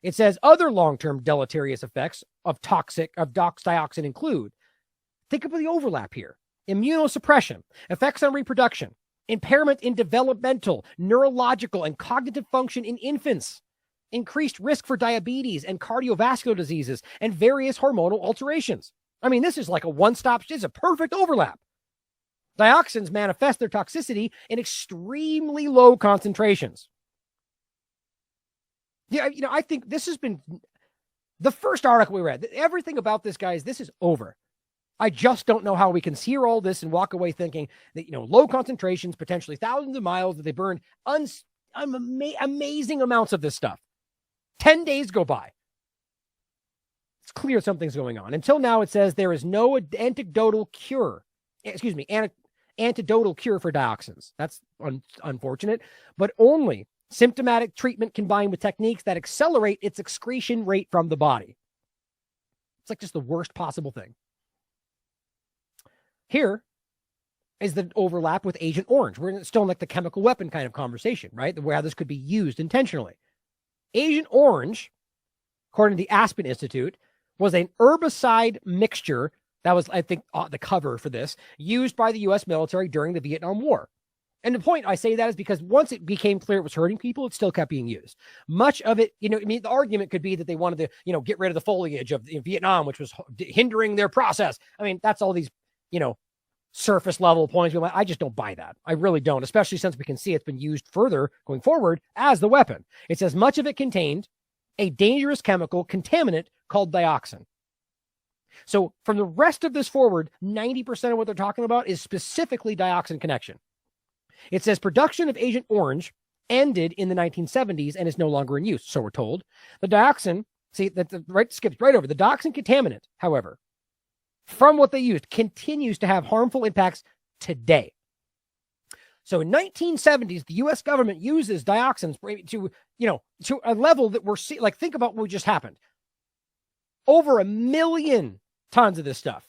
it says other long-term deleterious effects of dioxin include, think of the overlap here. Immunosuppression, effects on reproduction, impairment in developmental, neurological, and cognitive function in infants, increased risk for diabetes and cardiovascular diseases, and various hormonal alterations. I mean, this is like a one-stop, it's a perfect overlap. Dioxins manifest their toxicity in extremely low concentrations. Yeah, I think this has been the first article we read. Everything about this, guys, this is over. I just don't know how we can hear all this and walk away thinking that, low concentrations, potentially thousands of miles, that they burned amazing amounts of this stuff. 10 days go by. It's clear something's going on. Until now, it says there is no antidotal cure for dioxins. That's unfortunate, but only symptomatic treatment combined with techniques that accelerate its excretion rate from the body. It's like just the worst possible thing. Here is the overlap with Agent Orange. We're still in like the chemical weapon kind of conversation, right? Where this could be used intentionally. Agent Orange, according to the Aspen Institute, was an herbicide mixture that was, I think, the cover for this, used by the U.S. military during the Vietnam War. And the point I say that is because once it became clear it was hurting people, it still kept being used. Much of it, the argument could be that they wanted to, get rid of the foliage of Vietnam, which was hindering their process. I mean, that's all these surface level points. I just don't buy that. I really don't, especially since we can see it's been used further going forward as the weapon. It says much of it contained a dangerous chemical contaminant called dioxin. So from the rest of this forward, 90% of what they're talking about is specifically dioxin connection. It says production of Agent Orange ended in the 1970s and is no longer in use, so we're told. The dioxin, skips right over. The dioxin contaminant, however, from what they used, continues to have harmful impacts today. So in 1970s, the U.S. government uses dioxins to a level that we're seeing. Like, think about what just happened. Over 1 million tons of this stuff.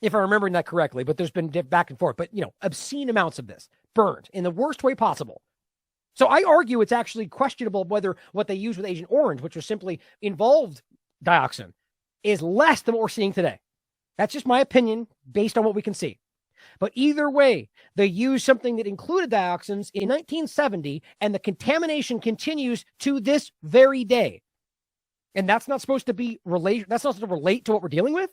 If I'm remembering that correctly, but there's been back and forth. But, obscene amounts of this burned in the worst way possible. So I argue it's actually questionable whether what they used with Agent Orange, which was simply involved dioxin, is less than what we're seeing today. That's just my opinion based on what we can see. But either way, they used something that included dioxins in 1970, and the contamination continues to this very day. And that's not supposed to be that's not supposed to relate to what we're dealing with.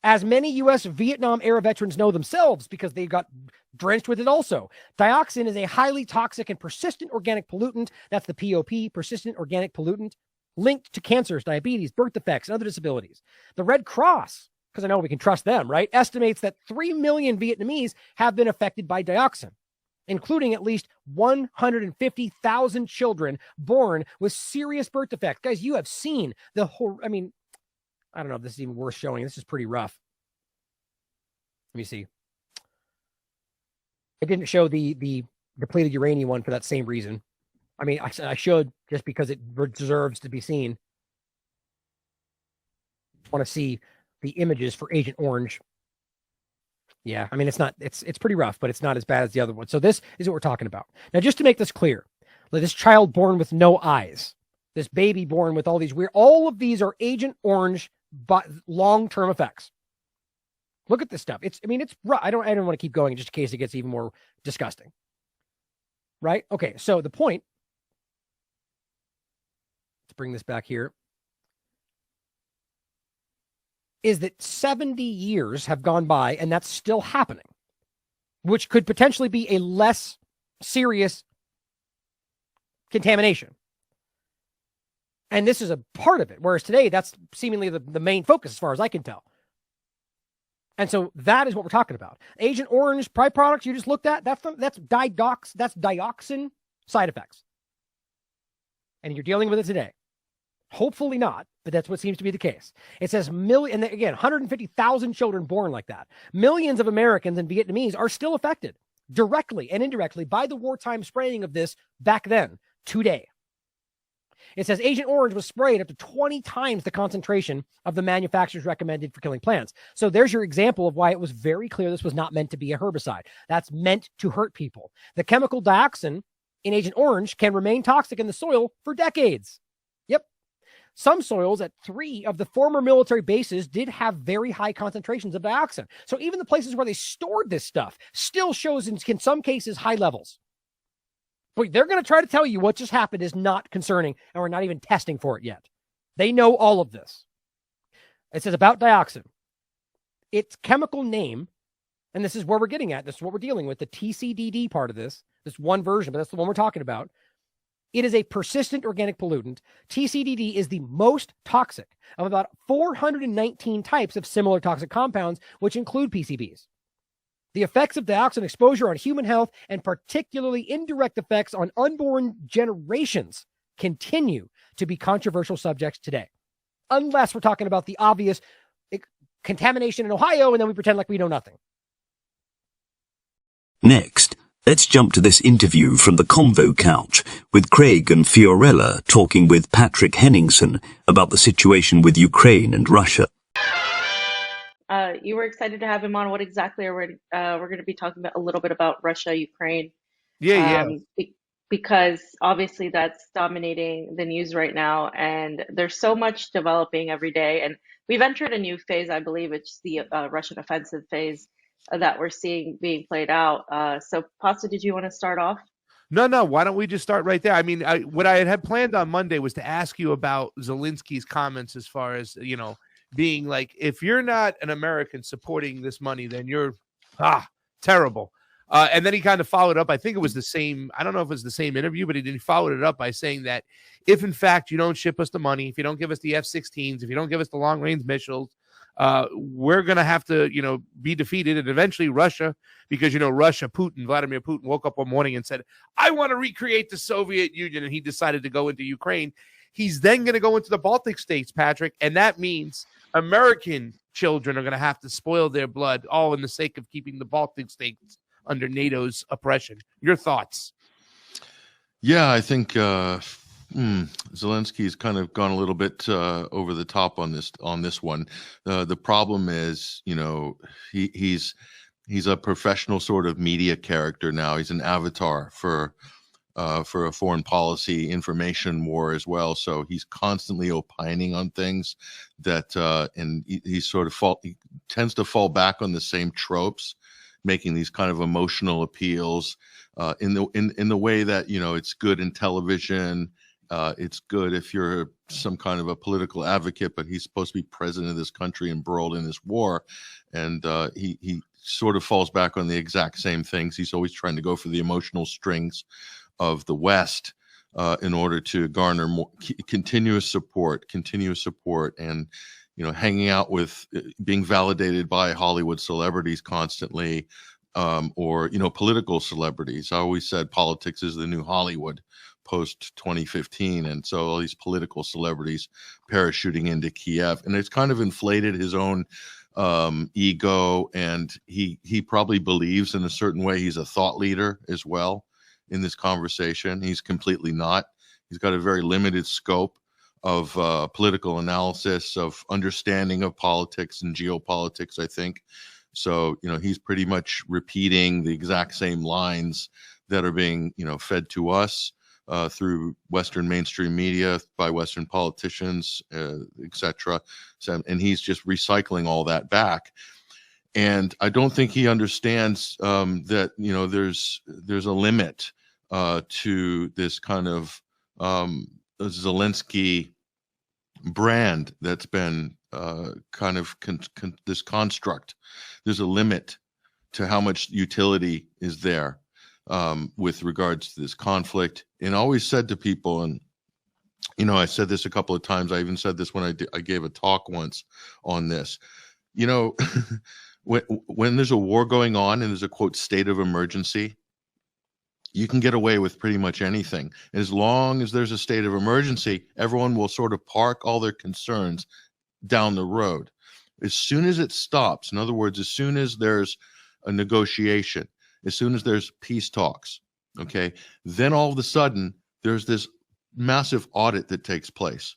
As many U.S. Vietnam-era veterans know themselves, because they got drenched with it also, dioxin is a highly toxic and persistent organic pollutant. That's the POP, persistent organic pollutant, linked to cancers, diabetes, birth defects, and other disabilities. The Red Cross, because I know we can trust them, right, estimates that 3 million Vietnamese have been affected by dioxin, including at least 150,000 children born with serious birth defects. Guys, you have seen the whole, I don't know if this is even worth showing. This is pretty rough. Let me see. I didn't show the depleted uranium one for that same reason. I should, just because it deserves to be seen. I want to see the images for Agent Orange. Yeah, it's pretty rough, but it's not as bad as the other one. So this is what we're talking about. Now, just to make this clear, this child born with no eyes, this baby born with all of these are Agent Orange, but long-term effects. Look at this stuff. It's rough. I don't want to keep going just in case it gets even more disgusting. Right? Okay, so the point, let's bring this back here, is that 70 years have gone by and that's still happening, which could potentially be a less serious contamination. And this is a part of it, whereas today that's seemingly the main focus as far as I can tell. And so that is what we're talking about. Agent Orange byproducts you just looked at, that's dioxin side effects. And you're dealing with it today. Hopefully not, but that's what seems to be the case. It says and again, 150,000 children born like that. Millions of Americans and Vietnamese are still affected directly and indirectly by the wartime spraying of this back then, today. It says Agent Orange was sprayed up to 20 times the concentration of the manufacturers recommended for killing plants. So there's your example of why it was very clear this was not meant to be a herbicide. That's meant to hurt people. The chemical dioxin in Agent Orange can remain toxic in the soil for decades. Yep. Some soils at 3 of the former military bases did have very high concentrations of dioxin. So even the places where they stored this stuff still shows in some cases high levels. But they're going to try to tell you what just happened is not concerning, and we're not even testing for it yet. They know all of this. It says about dioxin. Its chemical name, and this is where we're getting at, this is what we're dealing with, the TCDD part of this one version, but that's the one we're talking about. It is a persistent organic pollutant. TCDD is the most toxic of about 419 types of similar toxic compounds, which include PCBs. The effects of dioxin exposure on human health, and particularly indirect effects on unborn generations, continue to be controversial subjects today. Unless we're talking about the obvious contamination in Ohio, and then we pretend like we know nothing. Next, let's jump to this interview from the Convo Couch with Craig and Fiorella talking with Patrick Henningsen about the situation with Ukraine and Russia. You were excited to have him on. What exactly are we're going to be talking about? A little bit about Russia, Ukraine. Because obviously that's dominating the news right now, and there's so much developing every day. And we've entered a new phase. I believe it's the Russian offensive phase that we're seeing being played out. So, Pasta, did you want to start off? No. Why don't we just start right there? What I had planned on Monday was to ask you about Zelensky's comments as far as, being like, if you're not an American supporting this money, then you're terrible. And then he kind of followed up. I think it was the same. I don't know if it was the same interview, but he followed it up by saying that if, in fact, you don't ship us the money, if you don't give us the F-16s, if you don't give us the long-range missiles, we're going to have to, be defeated. And eventually Russia, because, Vladimir Putin woke up one morning and said, I want to recreate the Soviet Union. And he decided to go into Ukraine. He's then going to go into the Baltic states, Patrick. And that means American children are going to have to spoil their blood, all in the sake of keeping the Baltic states under NATO's oppression. Your thoughts? Yeah, I think Zelensky's kind of gone a little bit over the top on this one. The problem is, he's He's a professional sort of media character now. He's an avatar for a foreign policy information war as well. So he's constantly opining on things that, and he tends to fall back on the same tropes, making these kind of emotional appeals in the way that, it's good in television. It's good if you're some kind of a political advocate, but he's supposed to be president of this country embroiled in this war. And he sort of falls back on the exact same things. He's always trying to go for the emotional strings of the West in order to garner more continuous support, and hanging out with, being validated by Hollywood celebrities constantly, or political celebrities. I always said politics is the new Hollywood post 2015, and so all these political celebrities parachuting into Kiev, and it's kind of inflated his own ego, and he probably believes in a certain way he's a thought leader as well in this conversation. He's completely not. He's got a very limited scope of political analysis, of understanding of politics and geopolitics, I think. So, he's pretty much repeating the exact same lines that are being, fed to us through Western mainstream media by Western politicians, etc. So, and he's just recycling all that back. And I don't think he understands that, there's a limit to this kind of Zelensky brand that's been kind of this construct. There's a limit to how much utility is there with regards to this conflict. And I always said to people, and I said this a couple of times. I even said this when I gave a talk once on this. When there's a war going on and there's a quote state of emergency, you can get away with pretty much anything. As long as there's a state of emergency, everyone will sort of park all their concerns down the road. As soon as it stops, in other words, as soon as there's a negotiation, as soon as there's peace talks, okay, then all of a sudden there's this massive audit that takes place.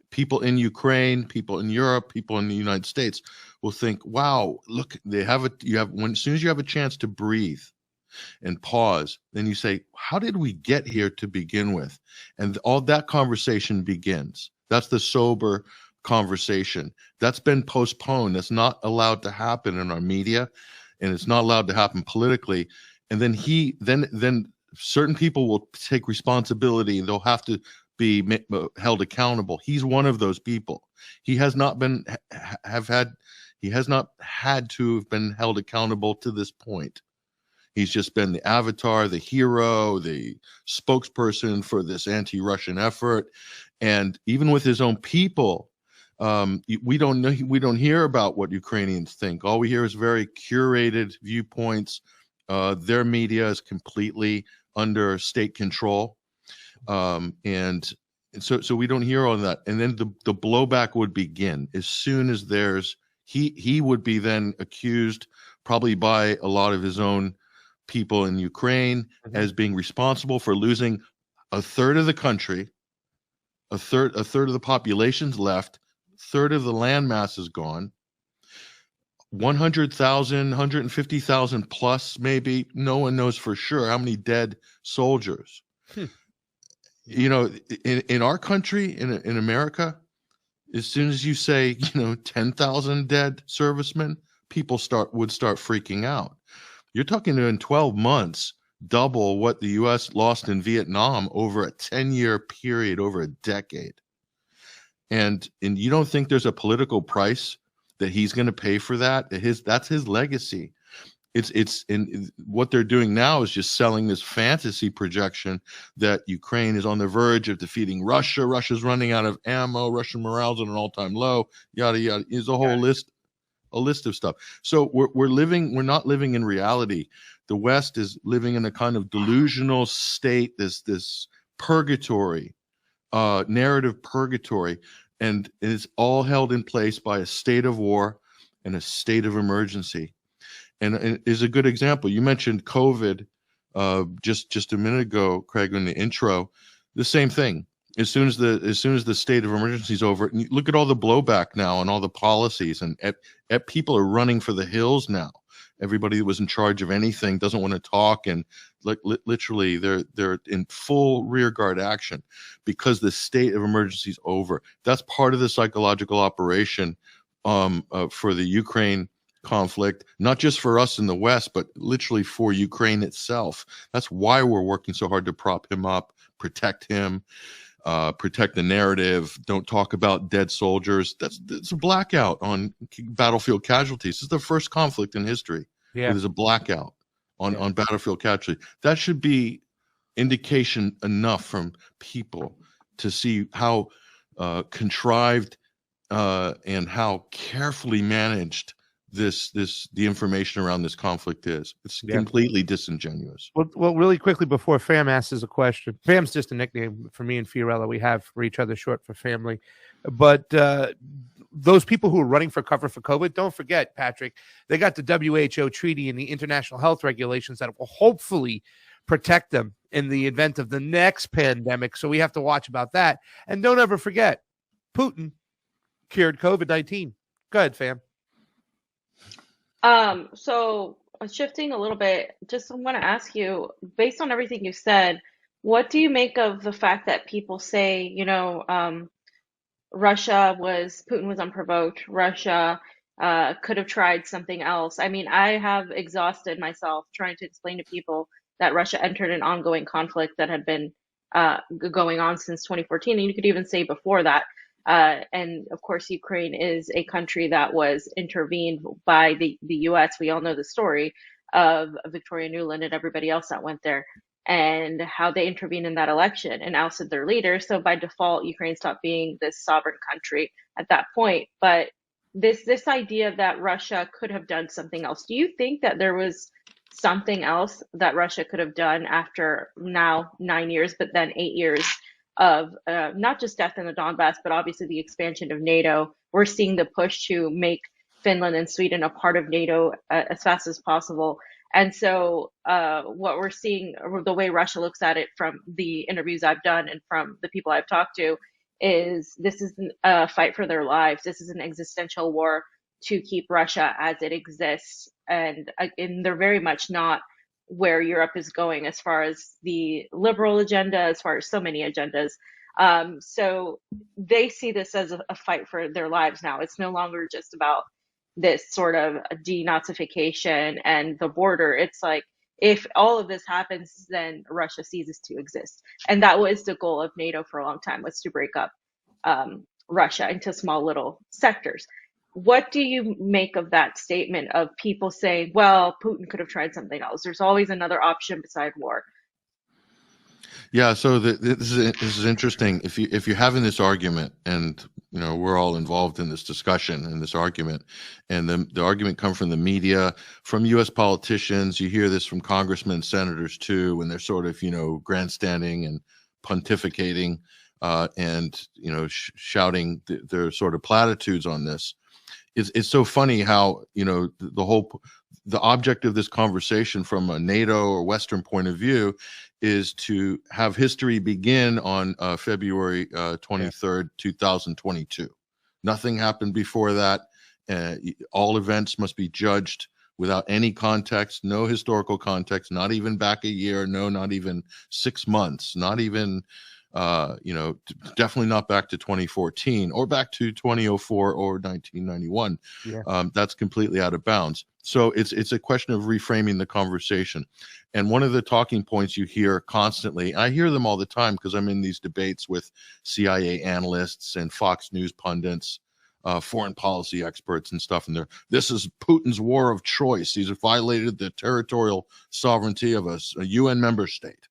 People in Ukraine, people in Europe, people in the United States will think, wow, look, as soon as you have a chance to breathe and pause, then you say, how did we get here to begin with? And all that conversation begins. That's the sober conversation. That's been postponed. That's not allowed to happen in our media, and it's not allowed to happen politically. And then then certain people will take responsibility, and they'll have to be held accountable. He's one of those people. He has not had to have been held accountable to this point. He's just been the avatar, the hero, the spokesperson for this anti-Russian effort. And even with his own people, we don't hear about what Ukrainians think. All we hear is very curated viewpoints. Their media is completely under state control. And so we don't hear all that. And then the blowback would begin as soon as he would be then accused, probably by a lot of his own people in Ukraine, as being responsible for losing a third of the country, a third of the population's left, third of the landmass is gone, 100,000, 150,000 plus, maybe. No one knows for sure how many dead soldiers. In our country, in America, as soon as you say, 10,000 dead servicemen, people would start freaking out. You're talking in 12 months, double what the U.S. lost in Vietnam over a 10-year period, over a decade. And you don't think there's a political price that he's going to pay for that? That's his legacy. It's what they're doing now is just selling this fantasy projection that Ukraine is on the verge of defeating Russia. Russia's running out of ammo. Russian morale's at an all-time low. Yada yada. Is a whole list of stuff. So we're not living in reality. The West is living in a kind of delusional state, this purgatory, narrative purgatory, and it's all held in place by a state of war and a state of emergency. And it is a good example. You mentioned COVID just a minute ago, Craig, in the intro. The same thing. As soon as the state of emergency is over, look at all the blowback now and all the policies, and people are running for the hills now Everybody that was in charge of anything doesn't want to talk, and literally they're in full rearguard action because the state of emergency is over. That's part of the psychological operation for the Ukraine conflict, not just for us in the West, but literally for Ukraine itself. That's why we're working so hard to prop him up, protect him, protect the narrative. Don't talk about dead soldiers. It's a blackout on battlefield casualties. This is the first conflict in history where there's a blackout on battlefield casualties. That should be indication enough from people to see how contrived and how carefully managed the information around this conflict is. It's completely disingenuous. Well, really quickly before Fam asks a question. Fam's just a nickname for me and Fiorella. We have for each other short for family. But those people who are running for cover for COVID, don't forget, Patrick, they got the WHO treaty and the international health regulations that will hopefully protect them in the event of the next pandemic. So we have to watch about that. And don't ever forget, Putin cured COVID-19. Go ahead, Fam. So shifting a little bit, just want to ask you, based on everything you said, what do you make of the fact that people say, Putin was unprovoked. Russia could have tried something else. I mean, I have exhausted myself trying to explain to people that Russia entered an ongoing conflict that had been going on since 2014. And you could even say before that. And of course, Ukraine is a country that was intervened by the U.S. We all know the story of Victoria Nuland and everybody else that went there and how they intervened in that election and ousted their leader. So by default, Ukraine stopped being this sovereign country at that point. But this idea that Russia could have done something else, do you think that there was something else that Russia could have done after now 9 years, but then 8 years of not just death in the Donbass, but obviously the expansion of NATO? We're seeing the push to make Finland and Sweden a part of NATO as fast as possible. And so what we're seeing, the way Russia looks at it from the interviews I've done and from the people I've talked to, is this is a fight for their lives. This is an existential war to keep Russia as it exists. And they're very much not where Europe is going as far as the liberal agenda, as far as so many agendas. So they see this as a fight for their lives now. It's no longer just about this sort of denazification and the border. It's like, if all of this happens, then Russia ceases to exist. And that was the goal of NATO for a long time, was to break up Russia into small little sectors. What do you make of that statement of people saying, well, Putin could have tried something else? There's always another option beside war. Yeah, so this is interesting. If you're having this argument, and we're all involved in this discussion and this argument, and the argument comes from the media, from U.S. politicians. You hear this from congressmen and senators too, when they're sort of grandstanding and pontificating and shouting their sort of platitudes on this. It's so funny how the object of this conversation from a NATO or Western point of view is to have history begin on February 23rd, 2022. Nothing happened before that. All events must be judged without any context, no historical context, not even back a year, no, not even 6 months, not even definitely not back to 2014 or back to 2004 or 1991. That's completely out of bounds. So it's a question of reframing the conversation. And one of the talking points you hear constantly, I hear them all the time because I'm in these debates with CIA analysts and Fox News pundits, foreign policy experts and stuff. And this is Putin's war of choice. He's violated the territorial sovereignty of a UN member state.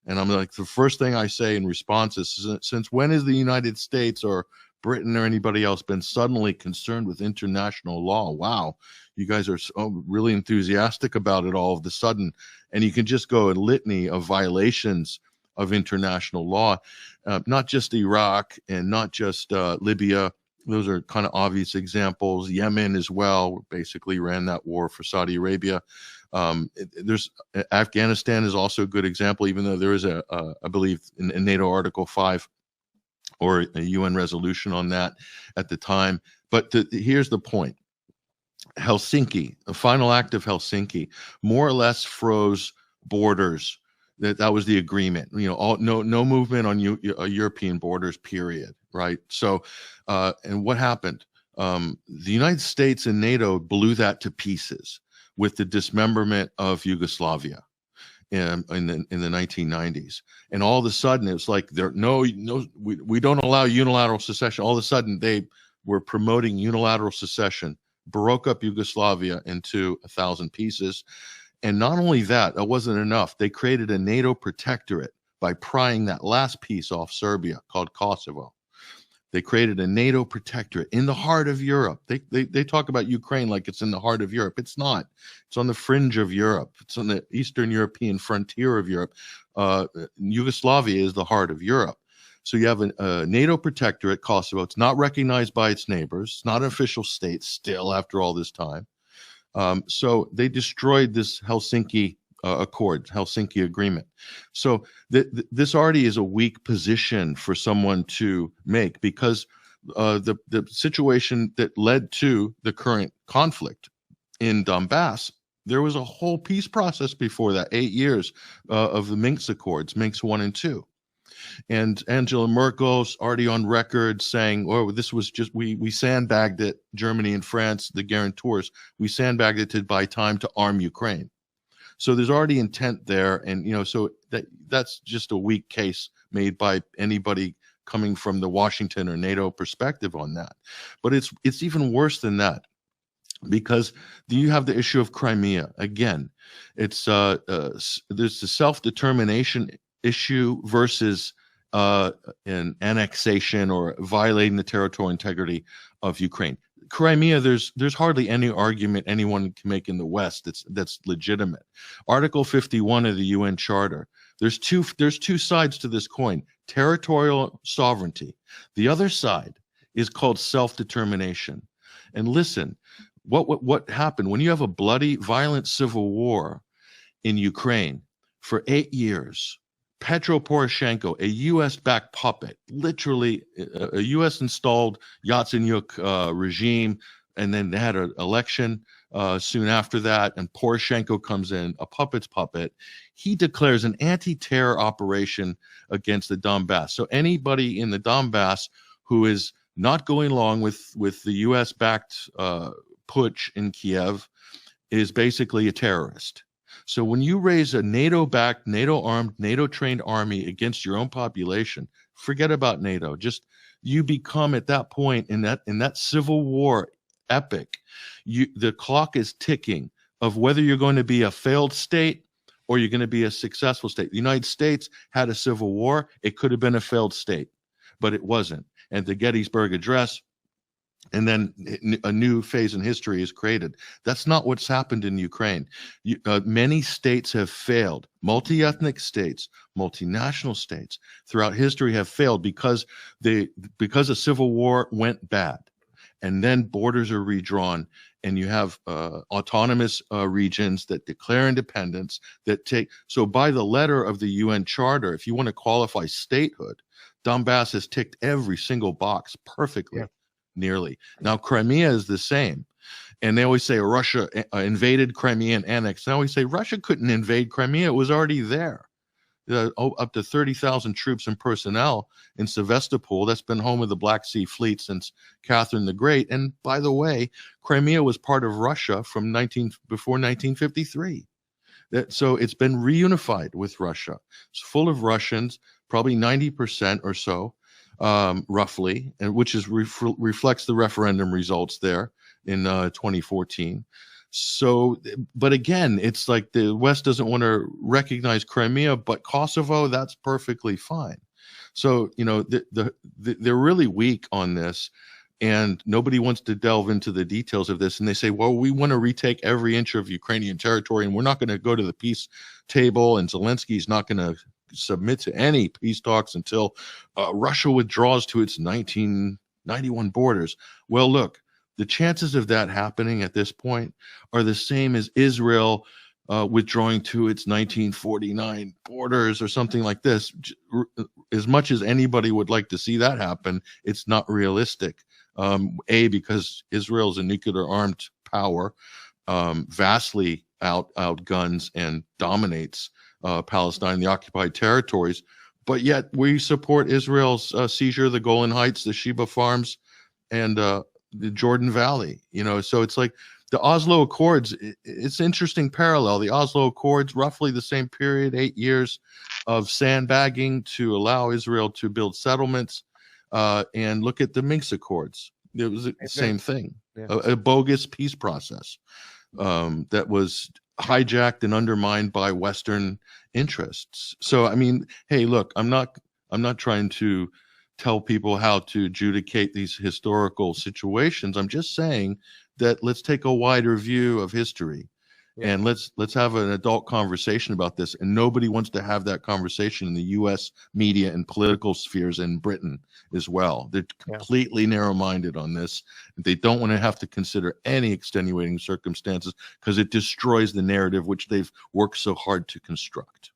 And I'm like, the first thing I say in response is, since when has the United States or Britain or anybody else been suddenly concerned with international law? Wow, you guys are so really enthusiastic about it all of a sudden. And you can just go a litany of violations of international law, not just Iraq and not just Libya. Those are kind of obvious examples. Yemen as well, basically ran that war for Saudi Arabia. There's Afghanistan is also a good example, even though there is I believe in NATO Article 5 or a UN resolution on that at the time. But here's the point. Helsinki, the final act of Helsinki, more or less froze borders. That was the agreement. No movement on European borders. Period. Right. So, and what happened? The United States and NATO blew that to pieces with the dismemberment of Yugoslavia in the 1990s. And all of a sudden, it's like we don't allow unilateral secession. All of a sudden, they were promoting unilateral secession, broke up Yugoslavia into 1,000 pieces. And not only that, that wasn't enough. They created a NATO protectorate by prying that last piece off Serbia called Kosovo. They created a NATO protectorate in the heart of Europe. They talk about Ukraine like it's in the heart of Europe. It's not. It's on the fringe of Europe. It's on the Eastern European frontier of Europe. Yugoslavia is the heart of Europe. So you have a NATO protectorate, Kosovo. It's not recognized by its neighbors. It's not an official state still after all this time. So they destroyed this Helsinki Accord, Helsinki Agreement. So this already is a weak position for someone to make, because the situation that led to the current conflict in Donbass, there was a whole peace process before that, 8 years of the Minsk Accords, Minsk 1 and 2. And Angela Merkel's already on record saying, "Oh, this was just we sandbagged it." Germany and France, the guarantors, we sandbagged it to buy time to arm Ukraine. So there's already intent there, and so that's just a weak case made by anybody coming from the Washington or NATO perspective on that. But it's even worse than that, because you have the issue of Crimea again. It's there's the self-determination issue versus an annexation or violating the territorial integrity of Ukraine. Crimea, there's hardly any argument anyone can make in the West that's legitimate. Article 51 of the UN Charter. There's two sides to this coin: territorial sovereignty. The other side is called self-determination. And listen, what happened when you have a bloody, violent civil war in Ukraine for 8 years? Petro Poroshenko, a U.S.-backed puppet, literally a U.S.-installed Yatsenyuk regime, and then they had an election soon after that, and Poroshenko comes in, a puppet's puppet. He declares an anti-terror operation against the Donbass. So anybody in the Donbass who is not going along with the U.S.-backed putsch in Kiev is basically a terrorist. So when you raise a NATO-backed, NATO-armed, NATO-trained army against your own population, forget about NATO. Just you become at that point in that civil war epic, the clock is ticking of whether you're going to be a failed state or you're going to be a successful state. The United States had a civil war. It could have been a failed state, but it wasn't. And the Gettysburg Address, and then a new phase in history is created. That's not what's happened in Ukraine. Many states have failed. Multi-ethnic states, multinational states throughout history have failed because a civil war went bad. And then borders are redrawn, and you have autonomous regions that declare independence, so by the letter of the UN Charter, if you want to qualify statehood, Donbass has ticked every single box perfectly. Yeah. Nearly. Now, Crimea is the same. And they always say Russia invaded Crimea and annexed. And I always say Russia couldn't invade Crimea. It was already there. Up to 30,000 troops and personnel in Sevastopol. That's been home of the Black Sea Fleet since Catherine the Great. And by the way, Crimea was part of Russia from before 1953. So it's been reunified with Russia. It's full of Russians, probably 90% or so. Roughly, and which reflects the referendum results there in 2014. So, but again, it's like the West doesn't want to recognize Crimea, but Kosovo, that's perfectly fine. So, they're really weak on this, and nobody wants to delve into the details of this. And they say, well, we want to retake every inch of Ukrainian territory, and we're not going to go to the peace table, and Zelensky's not going to submit to any peace talks until Russia withdraws to its 1991 borders. Well, look, the chances of that happening at this point are the same as Israel withdrawing to its 1949 borders or something like this. As much as anybody would like to see that happen, it's not realistic. Because Israel is a nuclear-armed power, vastly outguns and dominates Palestine, the occupied territories. But yet we support Israel's seizure of the Golan Heights, the Sheba Farms, and the Jordan Valley. So it's like the Oslo Accords. It's an interesting parallel. The Oslo Accords, roughly the same period, 8 years of sandbagging to allow Israel to build settlements. And look at the Minsk Accords. It was the same thing, a bogus peace process that was hijacked and undermined by Western interests. So, I mean, hey, look, I'm not trying to tell people how to adjudicate these historical situations. I'm just saying that let's take a wider view of history. And let's have an adult conversation about this. And nobody wants to have that conversation in the U.S. media and political spheres in Britain as well. They're completely narrow-minded on this. They don't want to have to consider any extenuating circumstances because it destroys the narrative which they've worked so hard to construct.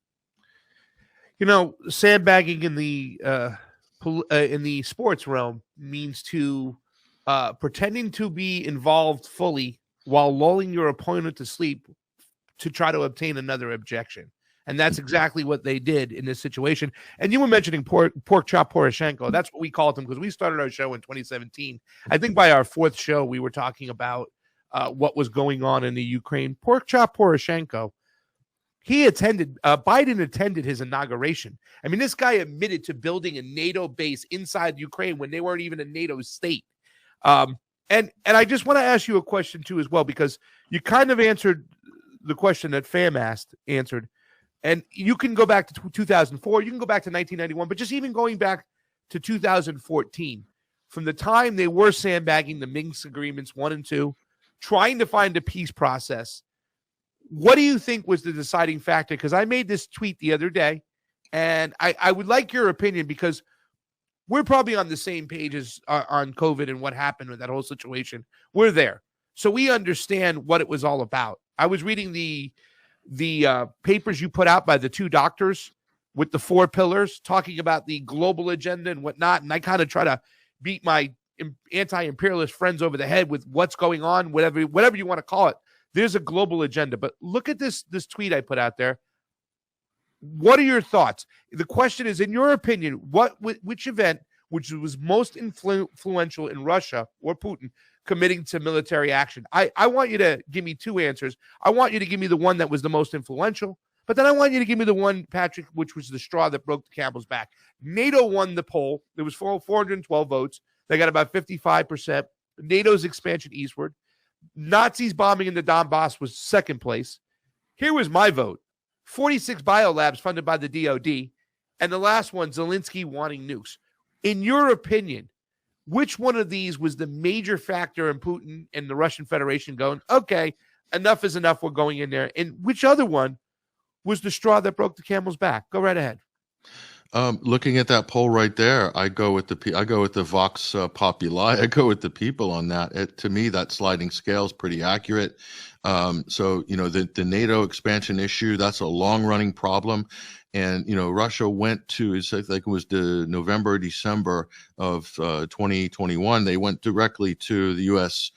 Sandbagging in the sports realm means to pretending to be involved fully while lulling your opponent to sleep to try to obtain another objection. And that's exactly what they did in this situation. And you were mentioning Pork Chop Poroshenko. That's what we called him because we started our show in 2017. I think by our fourth show, we were talking about what was going on in the Ukraine. Pork Chop Poroshenko, Biden attended his inauguration. I mean, this guy admitted to building a NATO base inside Ukraine when they weren't even a NATO state. And I just want to ask you a question, too, as well, because you kind of answered the question that Fam answered. And you can go back to 2004. You can go back to 1991. But just even going back to 2014, from the time they were sandbagging the Minsk agreements 1 and 2, trying to find a peace process, what do you think was the deciding factor? Because I made this tweet the other day, and I would like your opinion because we're probably on the same page as on COVID and what happened with that whole situation. We're there. So we understand what it was all about. I was reading the papers you put out by the 2 doctors with the 4 pillars talking about the global agenda and whatnot. And I kind of try to beat my anti-imperialist friends over the head with what's going on, whatever you want to call it. There's a global agenda. But look at this tweet I put out there. What are your thoughts? The question is, in your opinion, which event, which was most influential in Russia or Putin committing to military action? I want you to give me 2 answers. I want you to give me the one that was the most influential, but then I want you to give me the one, Patrick, which was the straw that broke the camel's back. NATO won the poll. There was 412 votes. They got about 55%. NATO's expansion eastward. Nazis bombing in the Donbass was second place. Here was my vote. 46 biolabs funded by the DOD, and the last one, Zelensky wanting nukes. In your opinion, which one of these was the major factor in Putin and the Russian Federation going, okay, enough is enough, we're going in there? And which other one was the straw that broke the camel's back? Go right ahead. Looking at that poll right there, I go with the Vox Populi. I go with the people on that. To me, that sliding scale is pretty accurate. So the NATO expansion issue, that's a long running problem. And Russia went to, I think it was the November, December of 2021. They went directly to the U.S.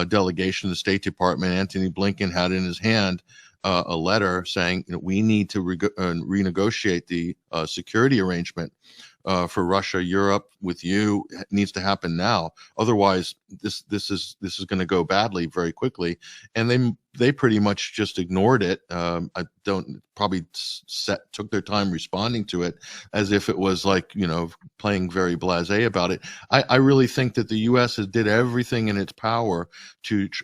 Delegation, the State Department. Antony Blinken had in his hand a letter saying we need to renegotiate the security arrangement for Russia, Europe with you. It needs to happen now. Otherwise, this is going to go badly very quickly. And they pretty much just ignored it. Took their time responding to it as if it was like, playing very blasé about it. I really think that the U.S. did everything in its power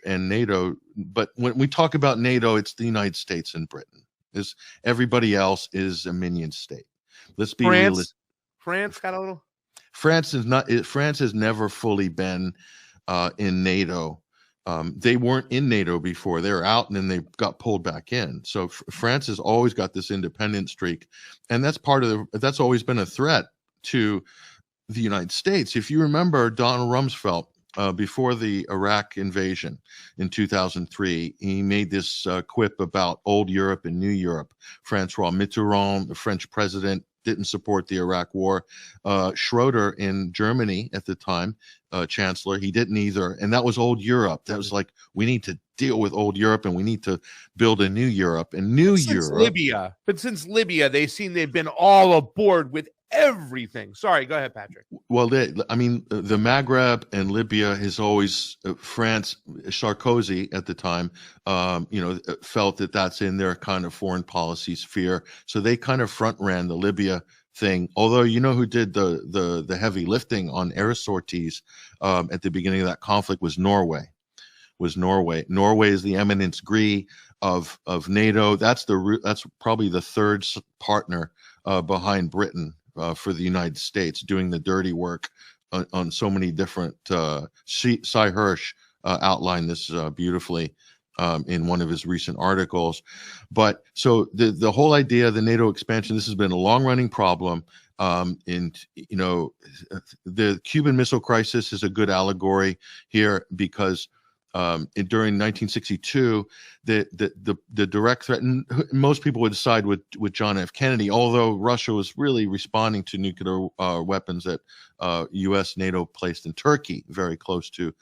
and NATO. But when we talk about NATO, it's the United States and Britain. Everybody else is a minion state. Let's be realistic. France got a little. France has never fully been in NATO. They weren't in NATO before. They were out and then they got pulled back in. So France has always got this independent streak, and that's always been a threat to the United States. If you remember Donald Rumsfeld, before the Iraq invasion in 2003, he made this quip about old Europe and new Europe. François Mitterrand, the French president, didn't support the Iraq War. Schroeder in Germany at the time, chancellor, he didn't either. And that was old Europe. That was like, we need to deal with old Europe and we need to build a new Europe. And since Libya, they've been all aboard with everything. Sorry, go ahead, Patrick. Well, the Maghreb and Libya is always France. Sarkozy at the time, felt that that's in their kind of foreign policy sphere. So they kind of front ran the Libya thing. Although, you know, who did the heavy lifting on air sorties at the beginning of that conflict was Norway. Norway is the eminence gris of NATO. That's probably the third partner behind Britain. For the United States, doing the dirty work on so many different. Cy Hirsch outlined this beautifully in one of his recent articles. But so the whole idea of the NATO expansion, this has been a long-running problem. And the Cuban Missile Crisis is a good allegory here because during 1962, the direct threat, and most people would side with John F. Kennedy, although Russia was really responding to nuclear weapons that U.S. NATO placed in Turkey, very close to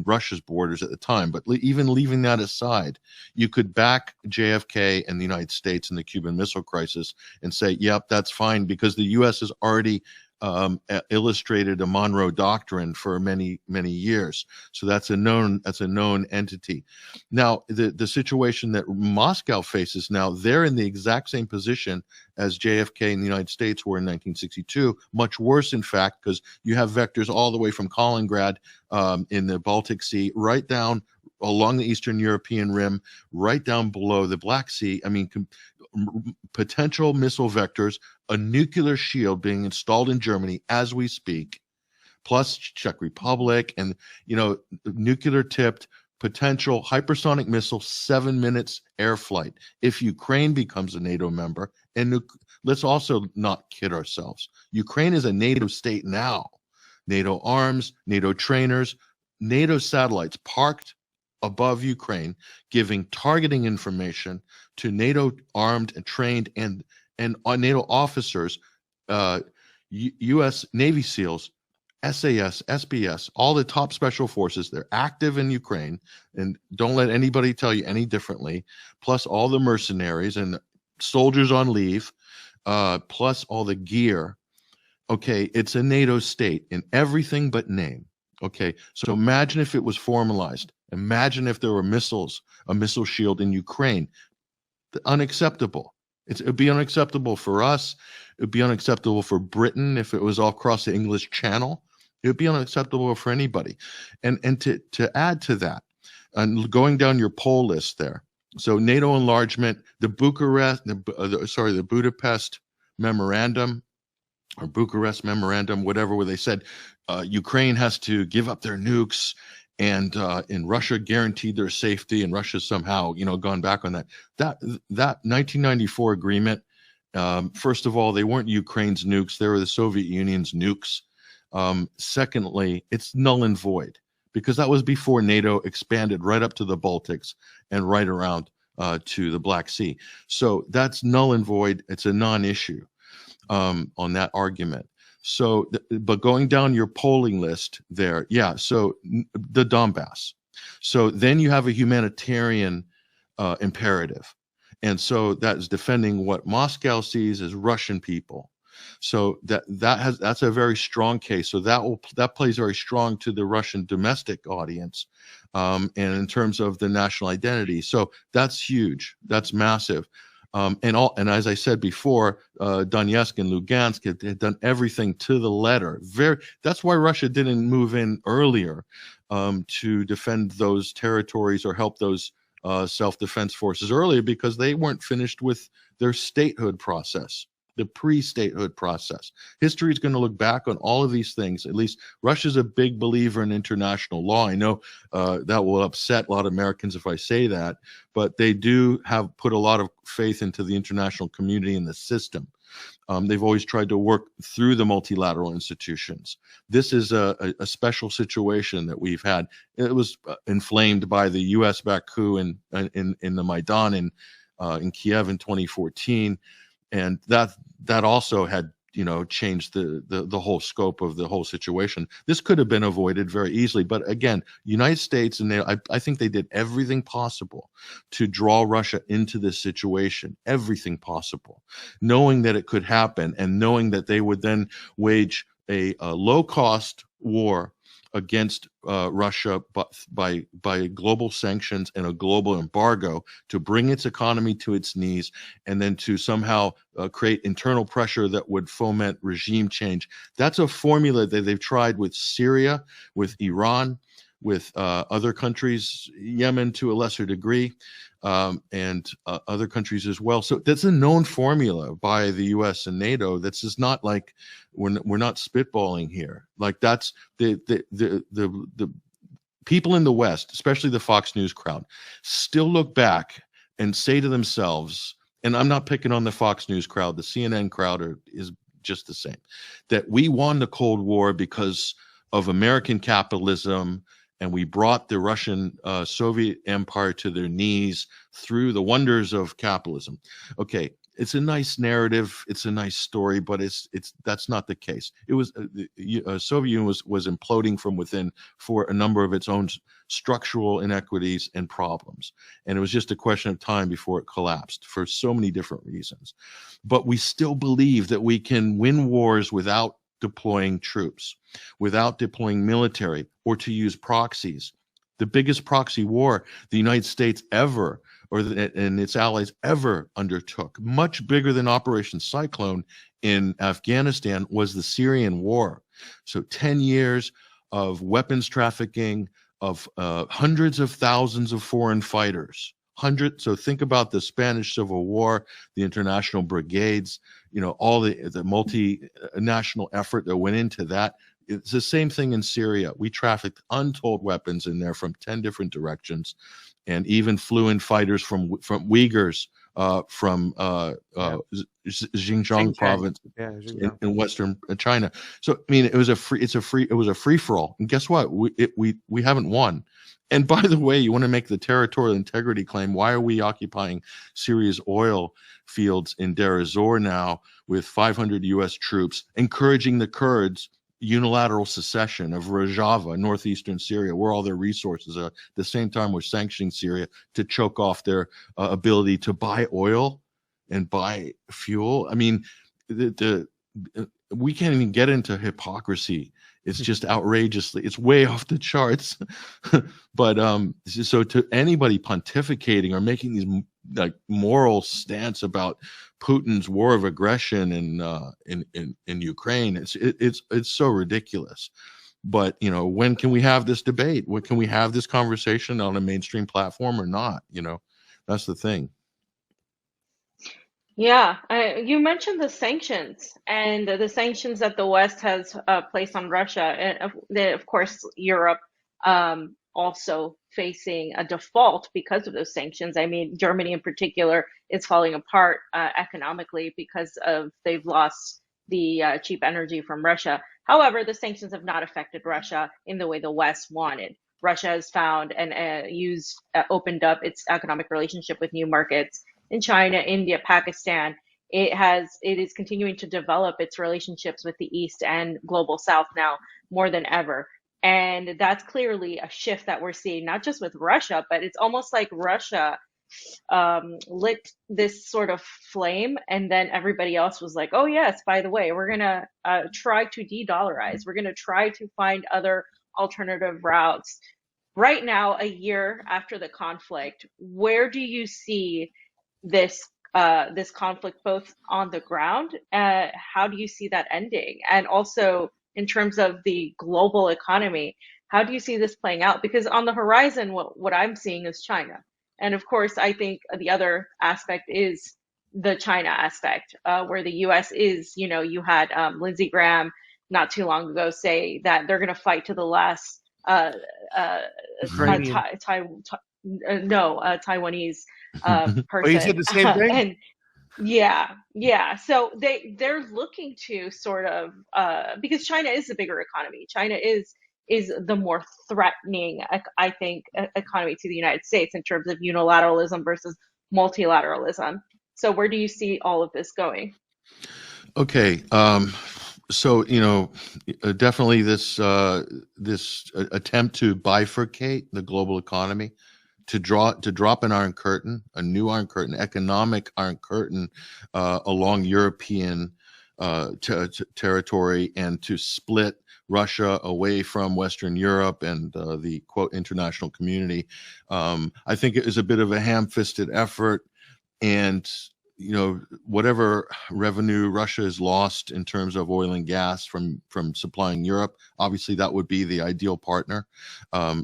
Russia's borders at the time. But even leaving that aside, you could back JFK and the United States in the Cuban Missile Crisis and say, yep, that's fine, because the U.S. has already illustrated a Monroe Doctrine for many years, so that's a known entity. Now, the situation that Moscow faces now, they're in the exact same position as JFK in the United States were in 1962. Much worse, in fact, because you have vectors all the way from Kaliningrad in the Baltic Sea right down along the Eastern European rim, right down below the Black Sea. I mean, potential missile vectors, a nuclear shield being installed in Germany as we speak, plus Czech Republic, and nuclear tipped potential hypersonic missile, 7 minutes air flight if Ukraine becomes a NATO member. And let's also not kid ourselves. Ukraine is a NATO state now. NATO arms, NATO trainers, NATO satellites parked above Ukraine, giving targeting information to NATO armed and trained and NATO officers, U.S. Navy SEALs, SAS, SBS, all the top special forces. They're active in Ukraine, and don't let anybody tell you any differently, plus all the mercenaries and soldiers on leave, plus all the gear. Okay, it's a NATO state in everything but name. Okay, so imagine if it was formalized. Imagine if there were missiles, a missile shield in Ukraine. Unacceptable. It would be unacceptable for us. It would be unacceptable for Britain if it was all across the English Channel. It would be unacceptable for anybody. And to add to that, and going down your poll list there, so NATO enlargement, the Budapest Memorandum, or Bucharest Memorandum, whatever, where they said Ukraine has to give up their nukes, and Russia guaranteed their safety, and Russia somehow, gone back on that. That 1994 agreement, first of all, they weren't Ukraine's nukes; they were the Soviet Union's nukes. Secondly, it's null and void because that was before NATO expanded right up to the Baltics and right around to the Black Sea. So that's null and void. It's a non-issue on that argument. So, but going down your polling list there, yeah, so the Donbass. So then you have a humanitarian imperative. And so that is defending what Moscow sees as Russian people. So that's a very strong case. So that plays very strong to the Russian domestic audience, and in terms of the national identity. So that's huge. That's massive. And as I said before, Donetsk and Lugansk had done everything to the letter. That's why Russia didn't move in earlier to defend those territories or help those self-defense forces earlier, because they weren't finished with their statehood process, the pre-statehood process. History is going to look back on all of these things. At least Russia's a big believer in international law. I know that will upset a lot of Americans if I say that, but they do have put a lot of faith into the international community and the system. They've always tried to work through the multilateral institutions. This is a special situation that we've had. It was inflamed by the U.S. backed coup in the Maidan in Kiev in 2014. and that also had changed the whole scope of the whole situation. This could have been avoided very easily, but again, United States and I think they did everything possible to draw Russia into this situation, everything possible, knowing that it could happen and knowing that they would then wage a low-cost war against Russia by global sanctions and a global embargo to bring its economy to its knees, and then to somehow create internal pressure that would foment regime change. That's a formula that they've tried with Syria, with Iran, with other countries, Yemen to a lesser degree, and other countries as well. So that's a known formula by the U.S. and NATO. That's just not like we're not spitballing here. Like that's the people in the West, especially the Fox News crowd, still look back and say to themselves, and I'm not picking on the Fox News crowd, the CNN crowd is just the same, that we won the Cold War because of American capitalism, and we brought the Russian Soviet Empire to their knees through the wonders of capitalism. Okay, it's a nice narrative, it's a nice story, but that's not the case. It was the Soviet Union was imploding from within for a number of its own structural inequities and problems, and it was just a question of time before it collapsed for so many different reasons. But we still believe that we can win wars without deploying troops, without deploying military, or to use proxies. The biggest proxy war the United States ever, and its allies ever undertook, much bigger than Operation Cyclone in Afghanistan, was the Syrian war. So 10 years of weapons trafficking, of hundreds of thousands of foreign fighters. So think about the Spanish Civil War, the international brigades, all the multinational effort that went into that. It's the same thing in Syria. We trafficked untold weapons in there from 10 different directions, and even flew in fighters from Uyghurs from Xinjiang province in western China. So I mean, it was a free for all. And guess what? We haven't won. And by the way, you want to make the territorial integrity claim. Why are we occupying Syria's oil fields in Deir ez-Zor now with 500 U.S. troops, encouraging the Kurds unilateral secession of Rojava, northeastern Syria, where all their resources are, at the same time we're sanctioning Syria to choke off their ability to buy oil and buy fuel? I mean, we can't even get into hypocrisy. It's just outrageously, it's way off the charts. But so to anybody pontificating or making these like moral stance about Putin's war of aggression in Ukraine, it's so ridiculous. But when can we have this debate? When can we have this conversation on a mainstream platform or not? That's the thing. Yeah, you mentioned the sanctions and the sanctions that the West has placed on Russia, and of course Europe also facing a default because of those sanctions. I mean, Germany in particular is falling apart economically because they've lost the cheap energy from Russia. However, the sanctions have not affected Russia in the way the West wanted. Russia has found and opened up its economic relationship with new markets in China, India, Pakistan. It is continuing to develop its relationships with the East and global South now more than ever. And that's clearly a shift that we're seeing, not just with Russia, but it's almost like Russia lit this sort of flame, and then everybody else was like, oh yes, by the way, we're going to try to de-dollarize. We're going to try to find other alternative routes. Right now, a year after the conflict, where do you see this conflict both on the ground? How do you see that ending? And also in terms of the global economy, how do you see this playing out? Because on the horizon, what I'm seeing is China. And of course, I think the other aspect is the China aspect, where the U.S. is, you had Lindsey Graham not too long ago say that they're going to fight to the last Taiwanese person. Oh, you said the same thing? And yeah. So they're looking to sort of because China is the bigger economy. China is the more threatening, I think, economy to the United States in terms of unilateralism versus multilateralism. So where do you see all of this going? Okay. So, definitely this attempt to bifurcate the global economy, to drop an iron curtain, a new iron curtain, economic iron curtain along European territory, and to split Russia away from Western Europe and the quote international community. I think it is a bit of a ham-fisted effort, and whatever revenue Russia has lost in terms of oil and gas from supplying Europe, obviously that would be the ideal partner.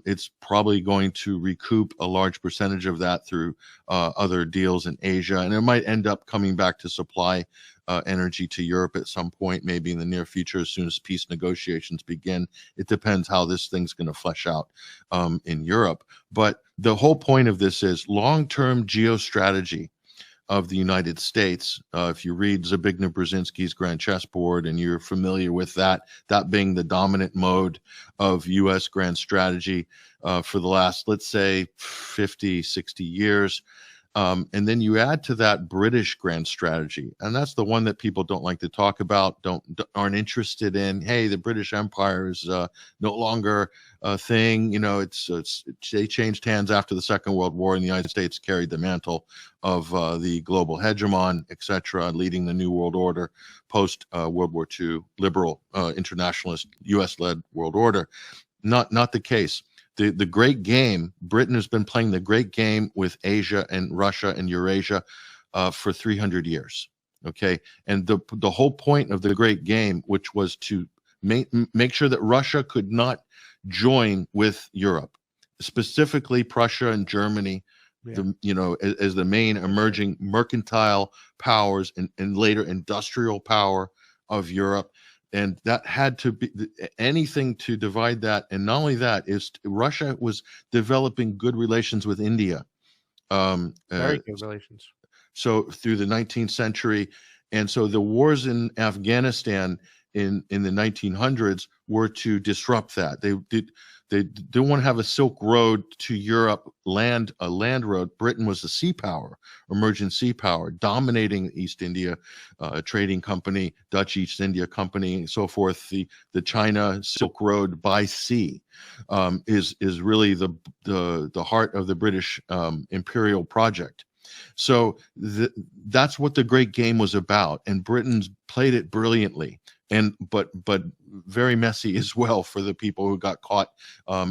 It's probably going to recoup a large percentage of that through other deals in Asia, and it might end up coming back to supply energy to Europe at some point, maybe in the near future, as soon as peace negotiations begin. It depends how this thing's going to flesh out in Europe. But the whole point of this is long-term geostrategy of the United States. If you read Zbigniew Brzezinski's Grand Chessboard and you're familiar with that being the dominant mode of U.S. grand strategy for the last, let's say, 50, 60 years. And then you add to that British grand strategy, and that's the one that people don't like to talk about, aren't interested in. Hey, the British Empire is no longer a thing. They changed hands after the Second World War, and the United States carried the mantle of the global hegemon, etc., leading the New World Order post World War II, liberal, internationalist, U.S.-led world order. Not the case. The great game, Britain has been playing the great game with Asia and Russia and Eurasia for 300 years. Okay. And the whole point of the great game, which was to make sure that Russia could not join with Europe, specifically Prussia and Germany, as the main emerging mercantile powers and later industrial power of Europe. And that had to be anything to divide that. And not only that, is Russia was developing good relations with India. Very good relations. So through the 19th century. And so the wars in Afghanistan in the 1900s were to disrupt that. They didn't want to have a Silk Road to Europe, a land road. Britain was a sea power, emergent sea power, dominating East India Trading Company, Dutch East India Company, and so forth. The China Silk Road by sea is really the heart of the British imperial project. So that's what the great game was about, and Britain's played it brilliantly. But very messy as well for the people who got caught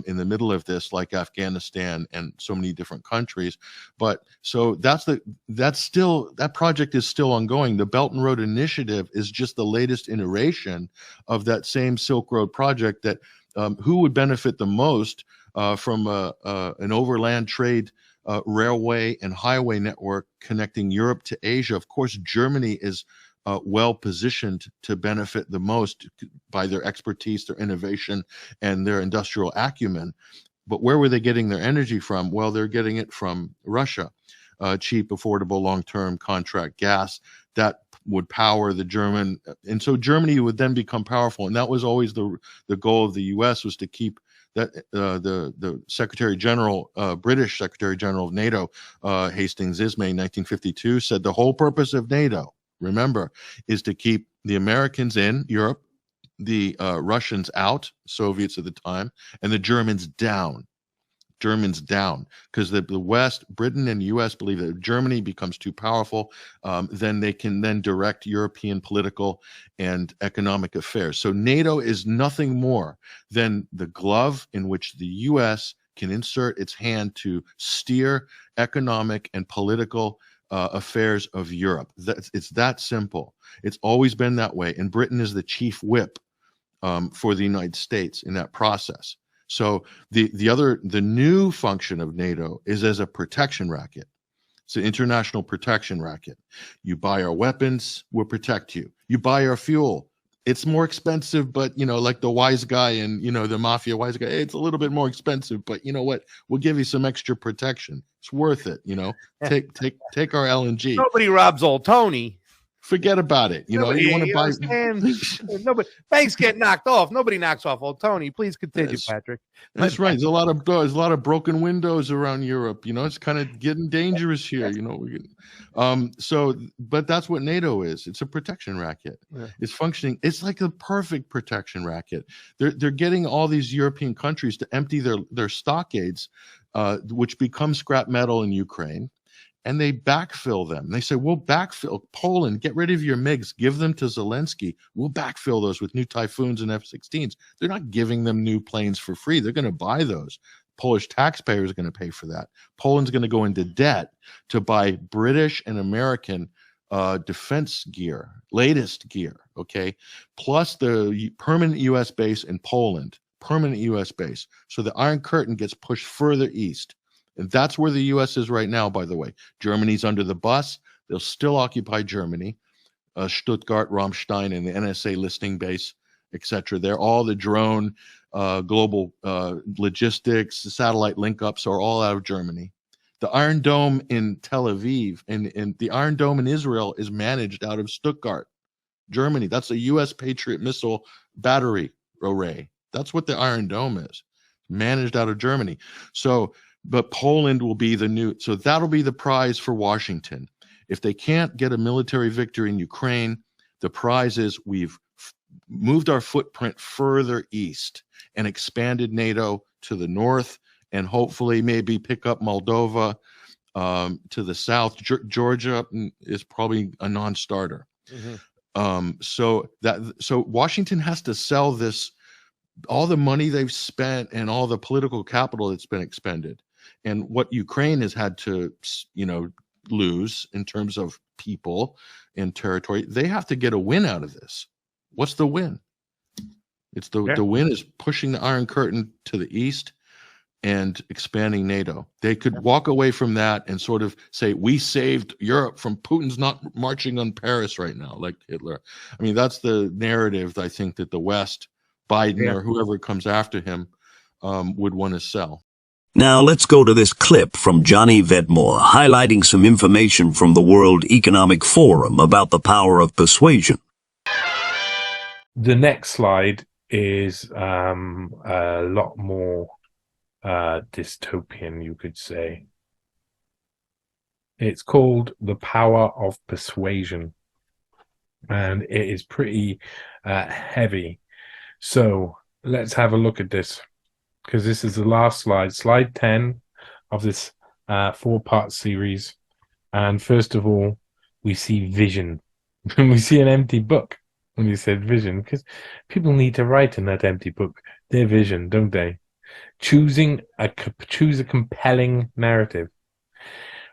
in the middle of this, like Afghanistan and so many different countries. But so that project is still ongoing. The Belt and Road Initiative is just the latest iteration of that same Silk Road project. That who would benefit the most from an overland trade railway and highway network connecting Europe to Asia? Of course, Germany is well positioned to benefit the most by their expertise, their innovation, and their industrial acumen. But where were they getting their energy from? Well, they're getting it from Russia. Cheap, affordable, long-term contract gas that would power the German. And so Germany would then become powerful. And that was always the goal of the U.S. was to keep that the Secretary General, British Secretary General of NATO, Hastings Ismay, in 1952, said the whole purpose of NATO, remember, is to keep the Americans in Europe, the Russians out, Soviets at the time, and the Germans down. Because the West, Britain and U.S. believe that if Germany becomes too powerful, then they can then direct European political and economic affairs. So NATO is nothing more than the glove in which the U.S. can insert its hand to steer economic and political affairs of Europe. It's that simple. It's always been that way. And Britain is the chief whip for the United States in that process. So the new function of NATO is as a protection racket. It's an international protection racket. You buy our weapons, we'll protect you. You buy our fuel. It's more expensive, but like the wise guy and the mafia wise guy, hey, it's a little bit more expensive, but you know what? We'll give you some extra protection. It's worth it. Take our LNG. Nobody robs old Tony. Forget about it. You know, Nobody, you want to buy. understand? Nobody, banks get knocked off. Nobody knocks off old Tony. Please continue, Patrick. That's right. There's a lot of broken windows around Europe. You know, it's kind of getting dangerous here. You know, but that's what NATO is. It's a protection racket. Yeah. It's functioning. It's like a perfect protection racket. They're getting all these European countries to empty their stockades, which become scrap metal in Ukraine. And they backfill them. They say, we'll backfill Poland, get rid of your MiGs, give them to Zelensky. We'll backfill those with new Typhoons and F-16s. They're not giving them new planes for free. They're going to buy those. Polish taxpayers are going to pay for that. Poland's going to go into debt to buy British and American defense gear, latest gear, okay? Plus the permanent U.S. base in Poland, permanent U.S. base. So the Iron Curtain gets pushed further east. And that's where the U.S. is right now, by the way. Germany's under the bus. They'll still occupy Germany, Stuttgart, Ramstein, and the NSA listing base, etc. They're all the drone, global logistics, the satellite link-ups are all out of Germany. The Iron Dome in Tel Aviv and the Iron Dome in Israel is managed out of Stuttgart, Germany. That's a U.S. Patriot missile battery array. That's what the Iron Dome is, managed out of Germany. But Poland will be so that'll be the prize for Washington. If they can't get a military victory in Ukraine, the prize is we've moved our footprint further east and expanded NATO to the north and hopefully maybe pick up Moldova to the south. Georgia is probably a non-starter. Mm-hmm. So Washington has to sell this, all the money they've spent and all the political capital that's been expended. And what Ukraine has had to, lose in terms of people and territory, they have to get a win out of this. What's the win? It's the win is pushing the Iron Curtain to the east and expanding NATO. They could walk away from that and sort of say, we saved Europe from Putin's not marching on Paris right now, like Hitler. I mean, that's the narrative I think that the West, Biden or whoever comes after him, would want to sell. Now let's go to this clip from Johnny Vedmore highlighting some information from the World Economic Forum about the power of persuasion. The next slide is a lot more dystopian, you could say. It's called The Power of Persuasion, and it is pretty heavy. So let's have a look at this, because this is the last slide, slide 10 of this 4-part series. And first of all, we see vision. We see an empty book when you said vision, because people need to write in that empty book their vision, don't they? Choose a compelling narrative.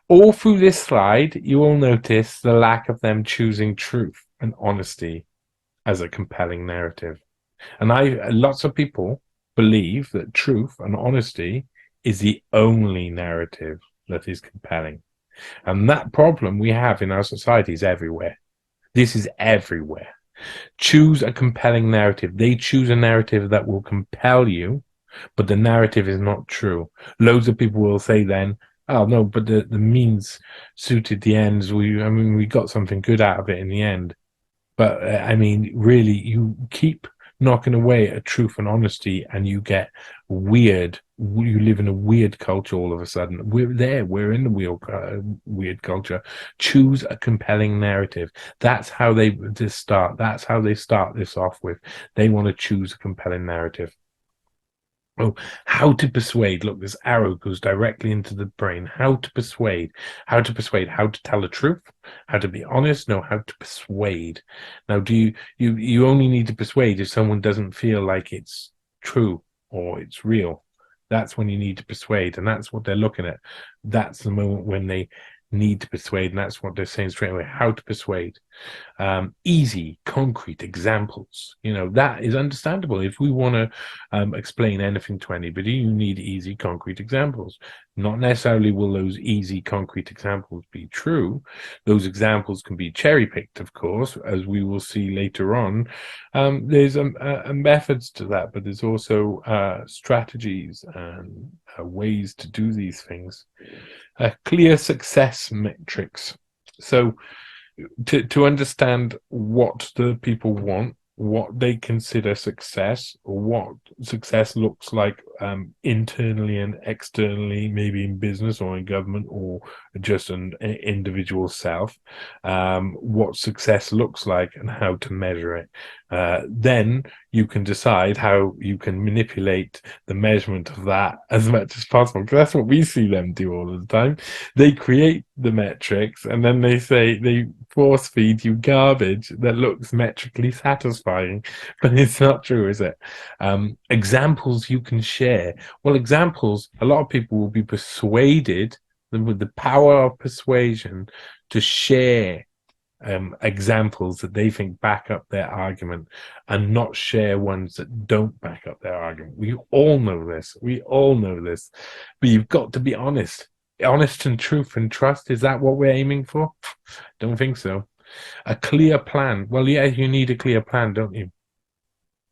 All through this slide, you will notice the lack of them choosing truth and honesty as a compelling narrative. And lots of people believe that truth and honesty is the only narrative that is compelling. And that problem we have in our society is everywhere. This is everywhere. Choose a compelling narrative. They choose a narrative that will compel you, but the narrative is not true. Loads of people will say then, oh no, but the means suited the ends. We got something good out of it in the end. But really, you keep knocking away at truth and honesty, and you get weird. You live in a weird culture all of a sudden. We're in the weird culture. Choose a compelling narrative. That's how they start. That's how they start this off with. They want to choose a compelling narrative. Oh, how to persuade. Look, this arrow goes directly into the brain. How to persuade. How to tell the truth. How to be honest. No, how to persuade. Now, you only need to persuade if someone doesn't feel like it's true or it's real. That's when you need to persuade, and that's what they're looking at. That's the moment when they need to persuade, and that's what they're saying straight away. How to persuade. Easy, concrete examples. That is understandable. If we want to explain anything to anybody, you need easy, concrete examples. Not necessarily will those easy, concrete examples be true. Those examples can be cherry-picked, of course, as we will see later on. There's methods to that, but there's also strategies and ways to do these things. Clear success metrics. So to understand what the people want, what they consider success, or what success looks like internally and externally, maybe in business or in government or just an individual self, what success looks like and how to measure it. Then you can decide how you can manipulate the measurement of that as much as possible. Because that's what we see them do all the time. They create the metrics and then they force feed you garbage that looks metrically satisfying, but it's not true, is it? Examples you can share. Well, examples, a lot of people will be persuaded with the power of persuasion to share examples that they think back up their argument and not share ones that don't back up their argument. We all know this. We all know this. But you've got to be honest. Honest and truth and trust. Is that what we're aiming for? Don't think so. A clear plan. Well, yeah, you need a clear plan, don't you?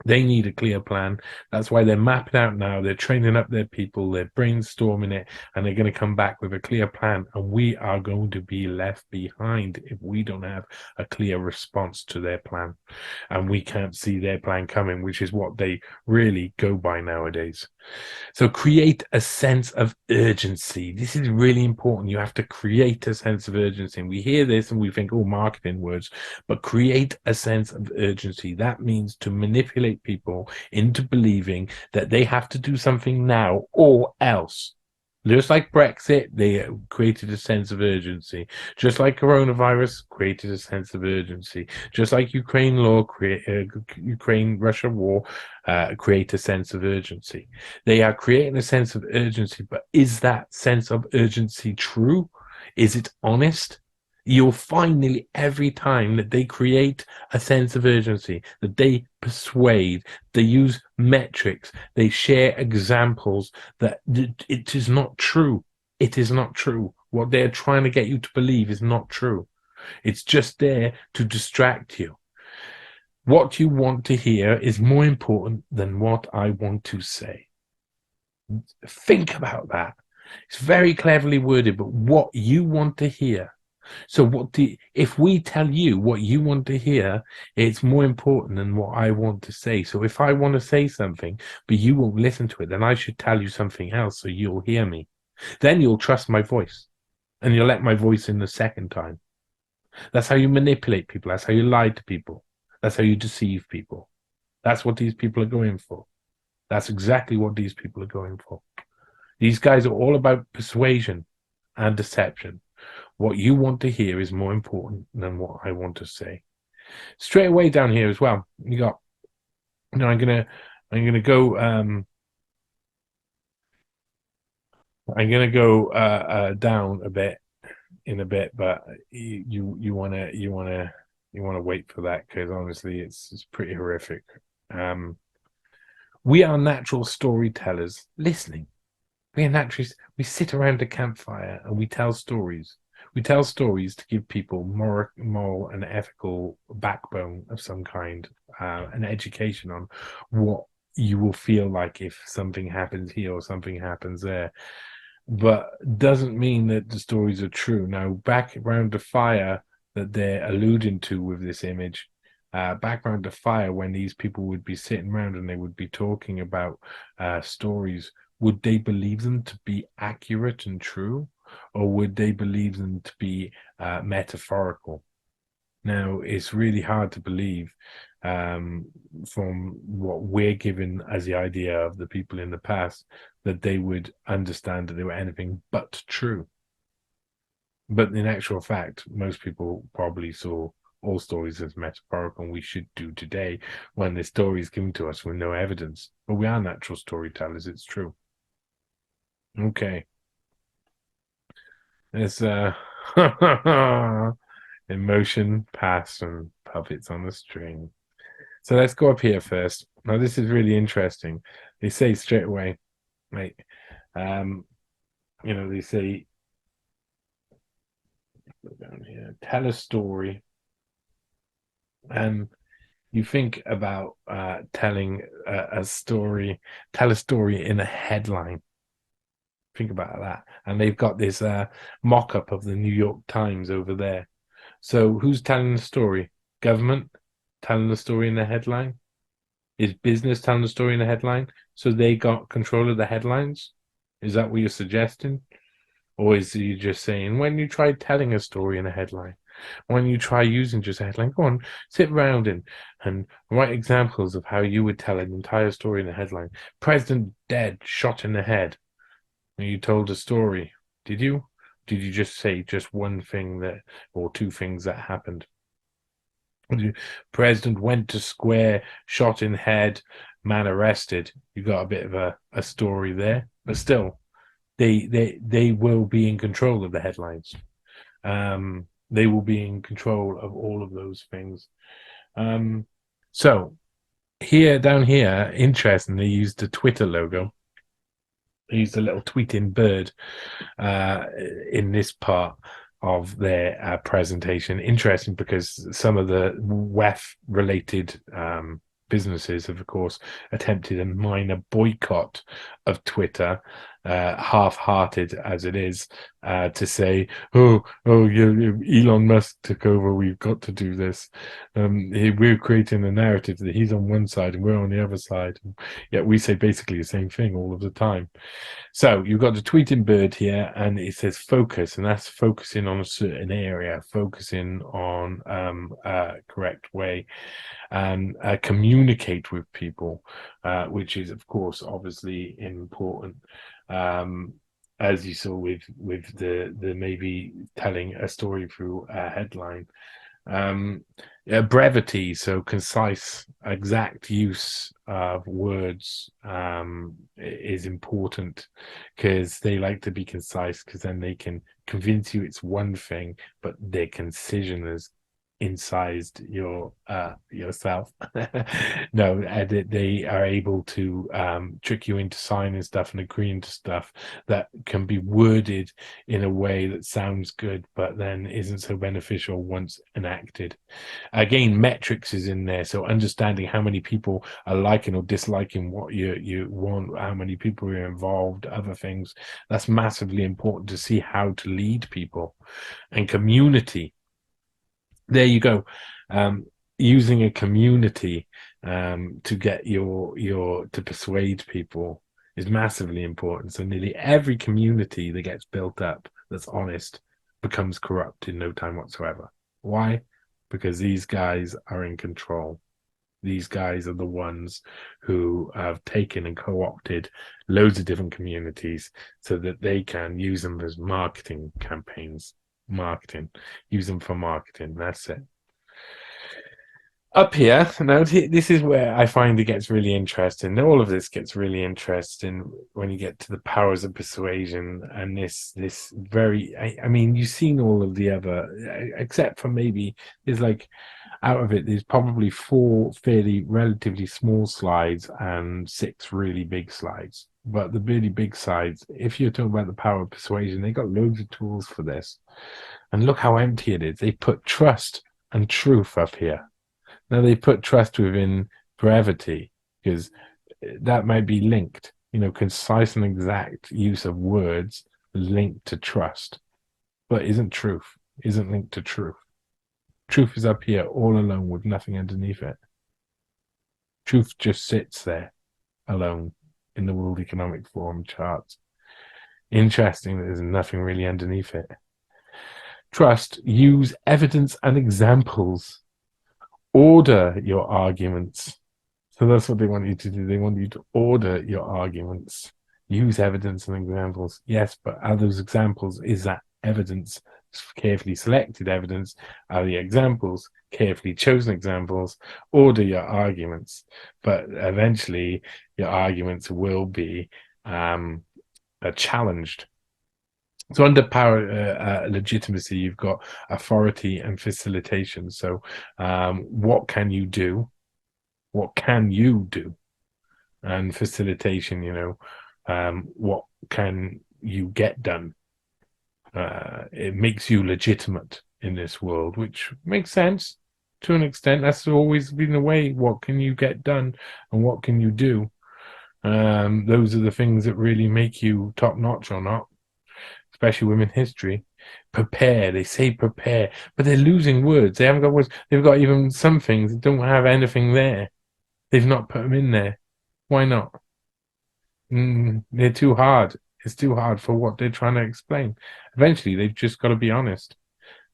They need a clear plan. That's why they're mapping out now. They're training up their people. They're brainstorming it, and they're going to come back with a clear plan. And we are going to be left behind if we don't have a clear response to their plan. And we can't see their plan coming, which is what they really go by nowadays. So create a sense of urgency. This is really important. You have to create a sense of urgency. And we hear this and we think, oh, marketing words, but create a sense of urgency. That means to manipulate people into believing that they have to do something now or else. Just like Brexit, they created a sense of urgency. Just like coronavirus created a sense of urgency. Just like Ukraine-Russia war create a sense of urgency. They are creating a sense of urgency, but is that sense of urgency true? Is it honest? You'll find nearly every time that they create a sense of urgency, that they persuade, they use metrics, they share examples, that it is not true. It is not true. What they're trying to get you to believe is not true. It's just there to distract you. What you want to hear is more important than what I want to say. Think about that. It's very cleverly worded, but what you want to hear. So if we tell you what you want to hear, it's more important than what I want to say. So if I want to say something, but you won't listen to it, then I should tell you something else so you'll hear me. Then you'll trust my voice and you'll let my voice in the second time. That's how you manipulate people. That's how you lie to people. That's how you deceive people. That's what these people are going for. That's exactly what these people are going for. These guys are all about persuasion and deception. What you want to hear is more important than what I want to say. Straight away down here as well, you got. I'm gonna go. I'm gonna go down a bit in a bit, but you wanna wait for that because honestly, it's pretty horrific. We are natural storytellers. Listening. We sit around a campfire and we tell stories. We tell stories to give people moral and ethical backbone of some kind, an education on what you will feel like if something happens here or something happens there. But doesn't mean that the stories are true. Now, back around the fire that they're alluding to with this image, back around the fire when these people would be sitting around and they would be talking about stories, would they believe them to be accurate and true? Or would they believe them to be metaphorical? Now, it's really hard to believe from what we're given as the idea of the people in the past that they would understand that they were anything but true. But in actual fact, most people probably saw all stories as metaphorical, and we should do today when the story is given to us with no evidence. But we are natural storytellers, it's true. Okay. It's emotion, passion, puppets on the string. So let's go up here first. Now this is really interesting. They say straight away, right? They say down here, tell a story. And you think about telling a story, tell a story in a headline. Think about that. And they've got this mock-up of the New York Times over there. So who's telling the story? Government telling the story in the headline? Is business telling the story in the headline? So they got control of the headlines? Is that what you're suggesting? Or is you just saying, when you try telling a story in a headline, when you try using just a headline, go on, sit around and write examples of how you would tell an entire story in a headline. President dead, shot in the head. And you told a story. Did you? Did you just say just one thing that, or two things that happened? President went to square, shot in head, man arrested. You got a bit of a story there, but still, they will be in control of the headlines. They will be in control of all of those things. So down here, interestingly, they used the Twitter logo. They used a little tweeting bird in this part of their presentation. Interesting, because some of the WEF related businesses have, of course, attempted a minor boycott of Twitter, half-hearted as it is, to say, Elon Musk took over, we've got to do this. We're creating a narrative that he's on one side and we're on the other side. Yet we say basically the same thing all of the time. So you've got the tweeting bird here, and it says focus, and that's focusing on a certain area, focusing on a correct way, and communicate with people, which is, of course, obviously important. As you saw with the maybe telling a story through a headline. Brevity, so concise, exact use of words is important, because they like to be concise, because then they can convince you it's one thing, but their concision is incised yourself. No, they are able to trick you into signing stuff and agreeing to stuff that can be worded in a way that sounds good but then isn't so beneficial once enacted. Again, metrics is in there, so understanding how many people are liking or disliking what you want, how many people are involved, other things. That's massively important to see how to lead people. And community, there you go. Using a community to get to persuade people is massively important. So nearly every community that gets built up that's honest becomes corrupt in no time whatsoever. Why? Because these guys are in control. These guys are the ones who have taken and co-opted loads of different communities so that they can use them as marketing campaigns. Use them for marketing. That's it. Up here, now this is where I find it gets really interesting. All of this gets really interesting when you get to the powers of persuasion, and this very, I mean, you've seen all of the other, except for maybe there's like, out of it, there's probably 4 fairly relatively small slides and 6 really big slides. But the really big slides, if you're talking about the power of persuasion, they got loads of tools for this. And look how empty it is. They put trust and truth up here. Now they put trust within brevity, because that might be linked. Concise and exact use of words linked to trust, but isn't linked to truth. Truth is up here all alone with nothing underneath it. Truth just sits there alone in the World Economic Forum charts. Interesting that there's nothing really underneath it. Trust, use evidence and examples. Order your arguments. So that's what they want you to do. They want you to order your arguments. Use evidence and examples. Yes, but are those examples, is that evidence carefully selected evidence? Are the examples carefully chosen examples? Order your arguments. But eventually your arguments will be challenged. So under power legitimacy, you've got authority and facilitation. So what can you do? What can you do? And facilitation, what can you get done? It makes you legitimate in this world, which makes sense to an extent. That's always been the way. What can you get done and what can you do? Those are the things that really make you top notch or not, especially women history. Prepare. They say prepare, but they're losing words. They haven't got words. They've got even some things that don't have anything there. They've not put them in there. Why not? They're too hard. It's too hard for what they're trying to explain. Eventually, they've just got to be honest.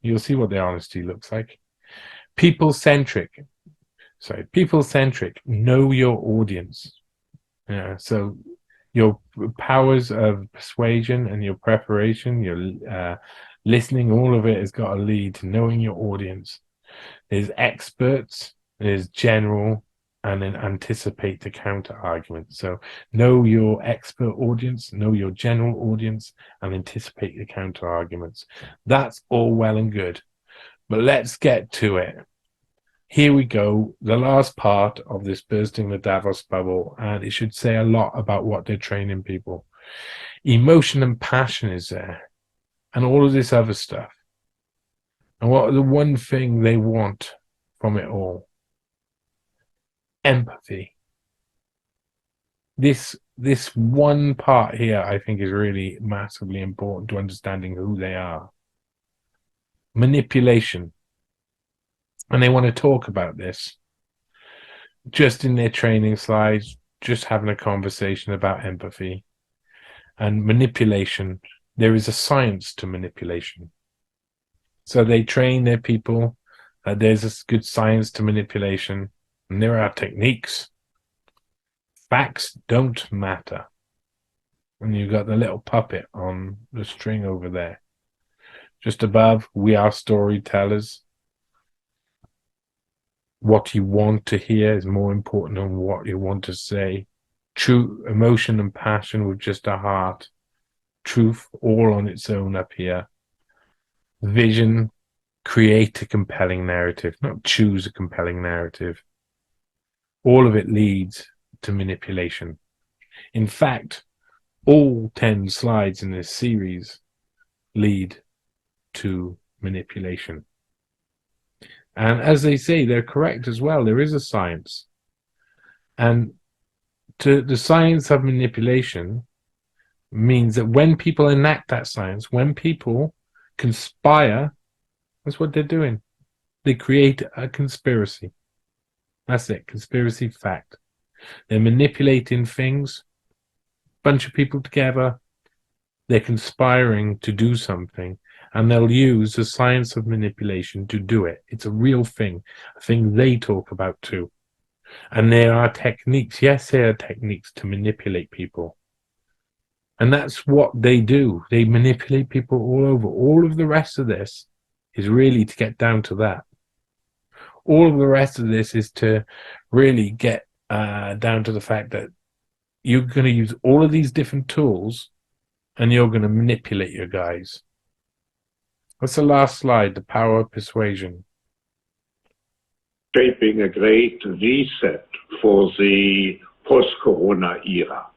You'll see what their honesty looks like. People-centric. People-centric. Know your audience. Yeah, so your powers of persuasion and your preparation, your listening, all of it has got to lead to knowing your audience. There's experts, there's general, and then anticipate the counter argument. So know your expert audience, know your general audience, and anticipate the counter arguments. That's all well and good, but let's get to it. Here we go, the last part of this bursting the Davos bubble, and it should say a lot about what they're training people. Emotion and passion is there, and all of this other stuff. And what the one thing they want from it all? Empathy. This one part here, I think, is really massively important to understanding who they are. Manipulation. And they want to talk about this. Just in their training slides, just having a conversation about empathy and manipulation. There is a science to manipulation. So they train their people. There's a good science to manipulation. And there are techniques. Facts don't matter. And you've got the little puppet on the string over there. Just above, we are storytellers. What you want to hear is more important than what you want to say. True emotion and passion with just a heart. Truth all on its own up here. Vision, create a compelling narrative, not choose a compelling narrative. All of it leads to manipulation. In fact, all 10 slides in this series lead to manipulation. And as they say, they're correct as well. There is a science. And the science of manipulation means that when people enact that science, when people conspire, that's what they're doing. They create a conspiracy. That's it, conspiracy fact. They're manipulating things, bunch of people together, they're conspiring to do something, and they'll use the science of manipulation to do it. It's a real thing, a thing they talk about too. And there are techniques, yes, there are techniques to manipulate people. And that's what they do. They manipulate people all over. All of the rest of this is really to get down to that. All of the rest of this is to really get down to the fact that you're going to use all of these different tools and you're going to manipulate your guys. What's the last slide? The power of persuasion. Shaping a great reset for the post-corona era.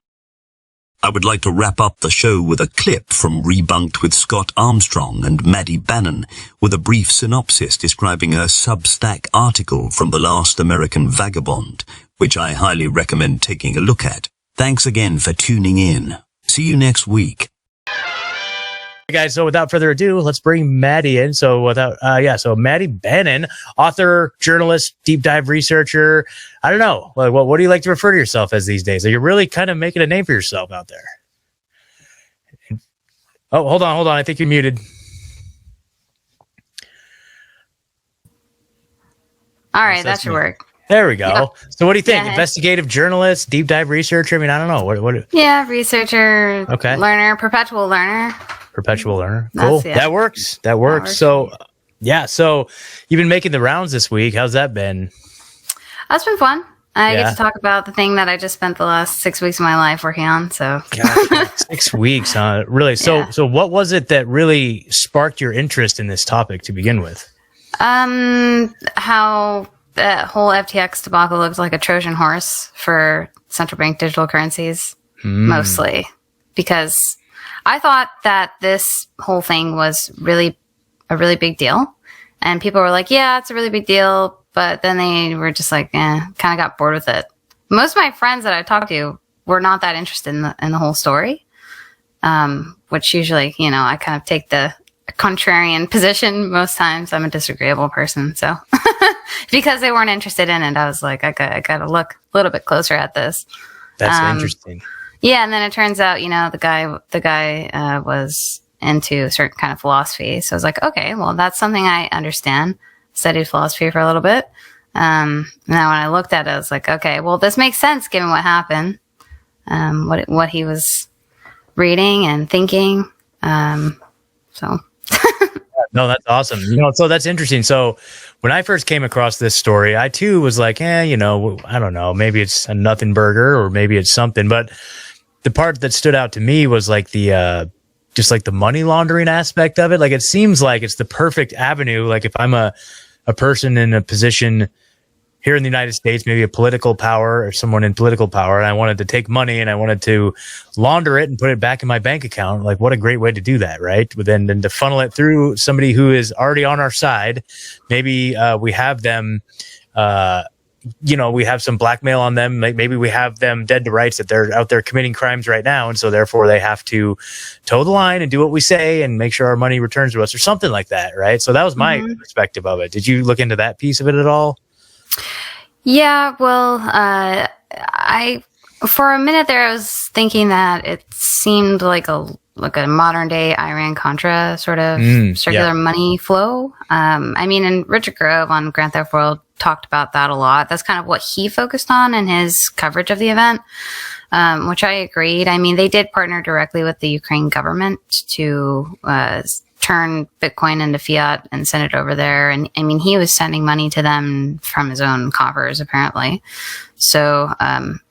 I would like to wrap up the show with a clip from Rebunked with Scott Armstrong and Maddie Bannon with a brief synopsis describing a Substack article from The Last American Vagabond, which I highly recommend taking a look at. Thanks again for tuning in. See you next week. Hey guys, so without further ado, let's bring Maddie in. So Maddie Bannon, author, journalist, deep dive researcher. I don't know. What do you like to refer to yourself as these days? Are you really kind of making a name for yourself out there? Oh, hold on. I think you're muted. All right, that should work. There we go. Yeah. So what do you think? Yeah. Investigative journalist, deep dive researcher? I mean, I don't know. What? Yeah, researcher, okay. Learner, perpetual learner. Perpetual learner. Cool. That works. So, so you've been making the rounds this week. How's that been? That's been fun. I get to talk about the thing that I just spent the last 6 weeks of my life working on. So God, 6 weeks, huh? Really? So what was it that really sparked your interest in this topic to begin with? How that whole FTX debacle looks like a Trojan horse for central bank digital currencies, mostly because I thought that this whole thing was a really big deal. And people were like, yeah, it's a really big deal. But then they were just like, kind of got bored with it. Most of my friends that I talked to were not that interested in the whole story. Which usually, I kind of take the contrarian position. Most times I'm a disagreeable person. So because they weren't interested in it, I was like, I got to look a little bit closer at this. That's interesting. Yeah. And then it turns out, the guy was into a certain kind of philosophy. So I was like, okay, well, that's something I understand. Studied philosophy for a little bit. Now when I looked at it, I was like, okay, well, this makes sense given what happened, what he was reading and thinking. So. No, that's awesome. So that's interesting. So when I first came across this story, I too was like, I don't know, maybe it's a nothing burger or maybe it's something. But the part that stood out to me was like just like the money laundering aspect of it. Like, it seems like it's the perfect avenue. Like, if I'm a person in a position here in the United States, maybe a political power or someone in political power, and I wanted to take money and I wanted to launder it and put it back in my bank account, like, what a great way to do that, right? But then to funnel it through somebody who is already on our side. Maybe we have them, we have some blackmail on them. Maybe we have them dead to rights, that they're out there committing crimes right now, and so therefore they have to toe the line and do what we say and make sure our money returns to us or something like that, right? So that was my perspective of it. Did you look into that piece of it at all? Yeah, well, for a minute there, I was thinking that it seemed like a modern day Iran-Contra sort of circular money flow. And Richard Grove on Grand Theft World talked about that a lot. That's kind of what he focused on in his coverage of the event, which I agreed. I mean, they did partner directly with the Ukraine government to turn Bitcoin into fiat and send it over there. And I mean, he was sending money to them from his own coffers, apparently. So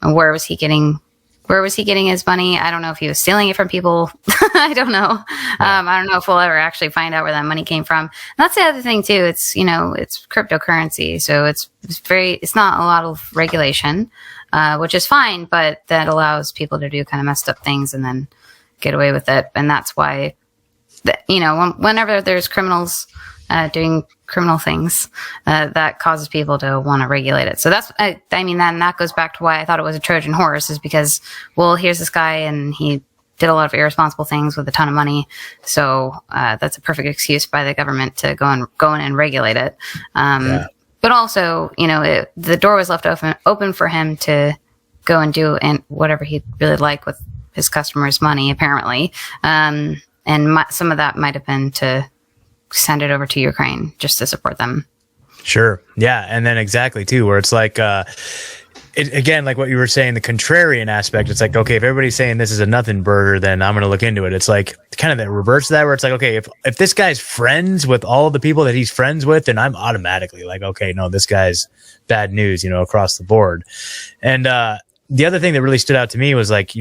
where was he getting his money? I don't know if he was stealing it from people. I don't know. I don't know if we'll ever actually find out where that money came from. And that's the other thing too. It's, it's cryptocurrency. So it's not a lot of regulation, which is fine, but that allows people to do kind of messed up things and then get away with it. And that's why, whenever there's criminals doing criminal things, that causes people to want to regulate it. So that goes back to why I thought it was a Trojan horse, is because, well, here's this guy and he did a lot of irresponsible things with a ton of money. So that's a perfect excuse by the government to go in and regulate it. But also, the door was left open for him to go and do whatever he'd really like with his customers' money, apparently. And some of that might have been to send it over to Ukraine just to support them. Sure. Yeah. And then exactly too, where it's like, again, like what you were saying, the contrarian aspect, it's like, okay, if everybody's saying this is a nothing burger, then I'm going to look into it. It's like kind of the reverse of that, where it's like, okay, if this guy's friends with all the people that he's friends with, then I'm automatically like, okay, no, this guy's bad news, across the board. And, the other thing that really stood out to me was like,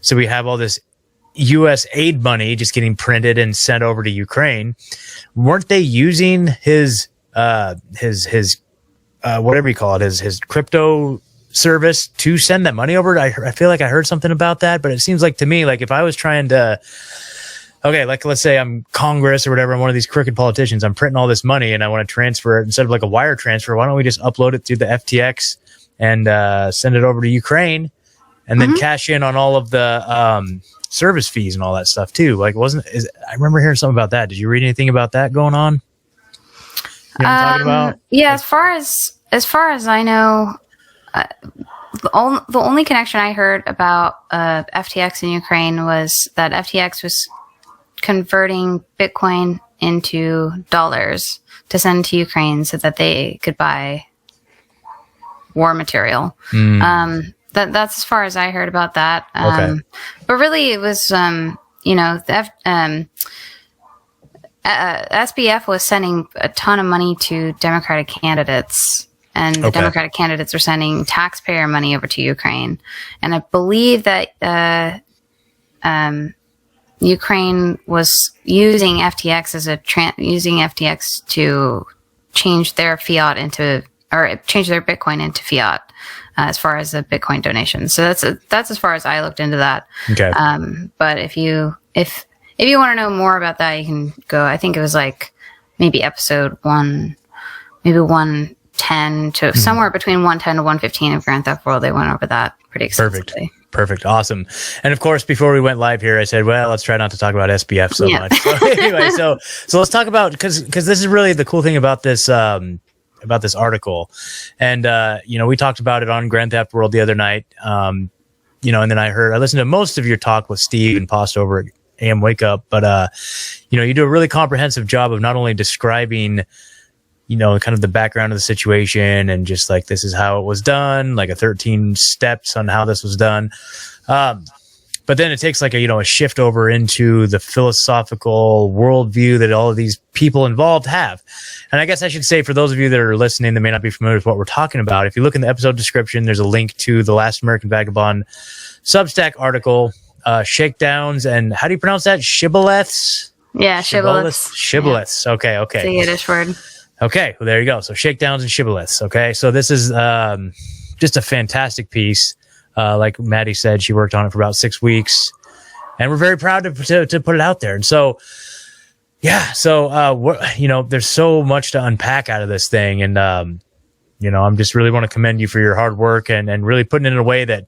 so we have all this U.S. aid money just getting printed and sent over to Ukraine. Weren't they using his whatever you call it, his crypto service to send that money over? I feel like I heard something about that, but it seems like to me, like if I was trying to, okay, like let's say I'm Congress or whatever, I'm one of these crooked politicians, I'm printing all this money and I want to transfer it instead of like a wire transfer. Why don't we just upload it through the FTX and send it over to Ukraine and then cash in on all of the service fees and all that stuff too? Like, I remember hearing something about that. Did you read anything about that going on? You know what I'm talking about? Yeah, as far as I know, the only connection I heard about FTX in Ukraine was that FTX was converting Bitcoin into dollars to send to Ukraine so that they could buy war material. That's as far as I heard about that. Okay. But really, it was, SBF was sending a ton of money to Democratic candidates, and the Democratic candidates were sending taxpayer money over to Ukraine. And I believe that Ukraine was using FTX using FTX to change their change their Bitcoin into fiat. As far as the Bitcoin donations. So that's as far as I looked into that. Okay. But if you want to know more about that, you can go, I think it was like maybe episode 110 to somewhere between 110 to 115 of Grand Theft World. They went over that pretty extensively. Perfect. Awesome. And of course, before we went live here, I said, well, let's try not to talk about SBF so much. So anyway, so let's talk about, because this is really the cool thing about this article. And, we talked about it on Grand Theft World the other night. And then I listened to most of your talk with Steve and Post over at AM Wake Up. But, you do a really comprehensive job of not only describing kind of the background of the situation and just like, this is how it was done, like a 13 steps on how this was done. But then it takes like a shift over into the philosophical worldview that all of these people involved have. And I guess I should say, for those of you that are listening that may not be familiar with what we're talking about, if you look in the episode description, there's a link to the Last American Vagabond Substack article, Shakedowns, and how do you pronounce that? Shibboleths? Yeah, shibboleths. Shibboleths. Yeah. Okay. It's a Yiddish word. Okay, well, there you go. So shakedowns and shibboleths. Okay, so this is just a fantastic piece. Like Maddie said, she worked on it for about 6 weeks, and we're very proud to put it out there. And so, yeah, so there's so much to unpack out of this thing, and I'm just really want to commend you for your hard work and really putting it in a way that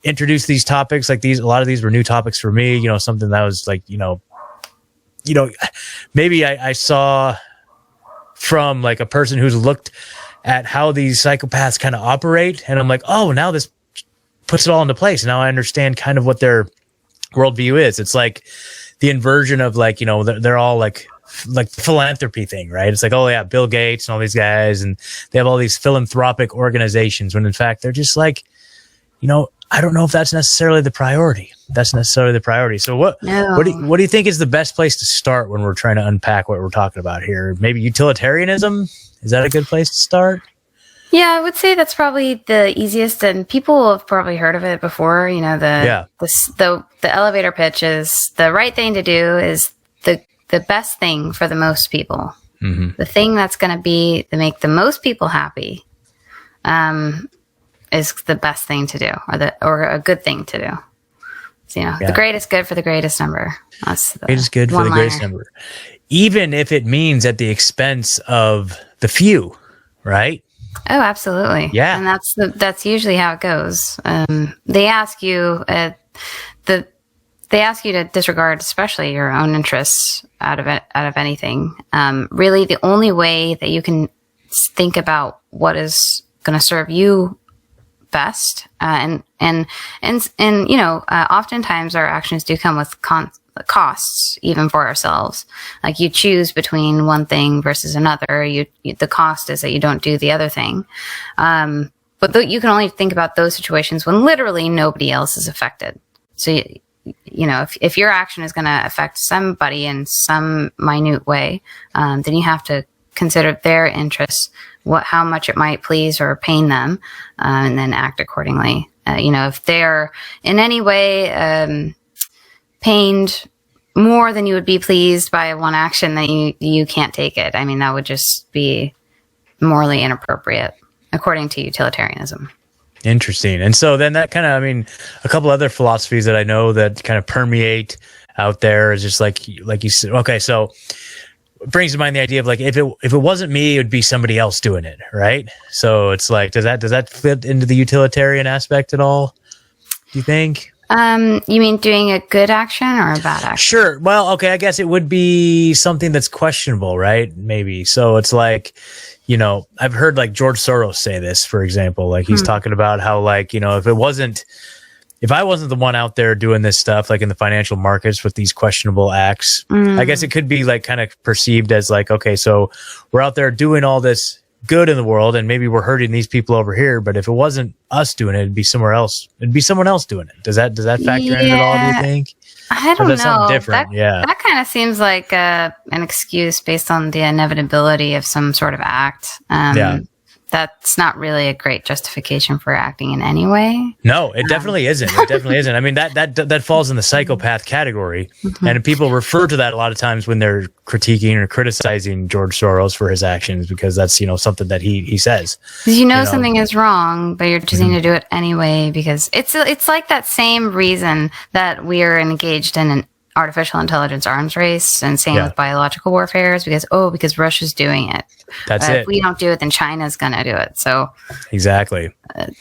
introduced these topics. Like a lot of these were new topics for me. Something that was like, maybe I saw from like a person who's looked at how these psychopaths kind of operate. And I'm like, oh, now this puts it all into place. Now I understand kind of what their worldview is. It's like the inversion of like, they're all like the philanthropy thing, right? It's like, oh yeah, Bill Gates and all these guys, and they have all these philanthropic organizations when in fact they're just like, I don't know if that's necessarily the priority. So what do you think is the best place to start when we're trying to unpack what we're talking about here? Maybe utilitarianism? Is that a good place to start? Yeah, I would say that's probably the easiest, and people have probably heard of it before. The elevator pitch is the right thing to do is the best thing for the most people. Mm-hmm. The thing that's going to make the most people happy. Is the best thing to do, or a good thing to do. So, the greatest good for the greatest number. That's the greatest good for the greatest number, even if it means at the expense of the few, right? Oh, absolutely. Yeah, and that's usually how it goes. They ask you to disregard, especially your own interests, out of anything. Really, the only way that you can think about what is going to serve you best, and oftentimes our actions do come with costs, even for ourselves. Like you choose between one thing versus another. The cost is that you don't do the other thing. But you can only think about those situations when literally nobody else is affected. So if your action is going to affect somebody in some minute way, then you have to consider their interests, how much it might please or pain them, and then act accordingly. If they're in any way pained more than you would be pleased by one action, that you can't take it. I mean, that would just be morally inappropriate, according to utilitarianism. Interesting. And so then that kind of, a couple other philosophies that I know that kind of permeate out there is just like you said. Okay, so it brings to mind the idea of like if it wasn't me, it would be somebody else doing it, right? So it's like, does that fit into the utilitarian aspect at all? Do you think? You mean doing a good action or a bad action? Sure. Well, okay, I guess it would be something that's questionable, right? Maybe. So it's like, I've heard like George Soros say this, for example. Like he's talking about how like, if I wasn't the one out there doing this stuff, like in the financial markets with these questionable acts, I guess it could be like kind of perceived as like, okay, so we're out there doing all this good in the world and maybe we're hurting these people over here. But if it wasn't us doing it, it'd be somewhere else. It'd be someone else doing it. Does that factor in at all, do you think? I don't know. Something different? That kind of seems like an excuse based on the inevitability of some sort of act. That's not really a great justification for acting in any way. No, it definitely isn't. It definitely isn't. I mean, that falls in the psychopath category. Mm-hmm. And people refer to that a lot of times when they're critiquing or criticizing George Soros for his actions, because that's, something that he says. Because something is wrong, but you're choosing to do it anyway, because it's like that same reason that we are engaged in an artificial intelligence arms race, and same Yeah. with biological warfare, is because Russia's doing it. That's But it. if we don't do it, then China's going to do it. So Exactly.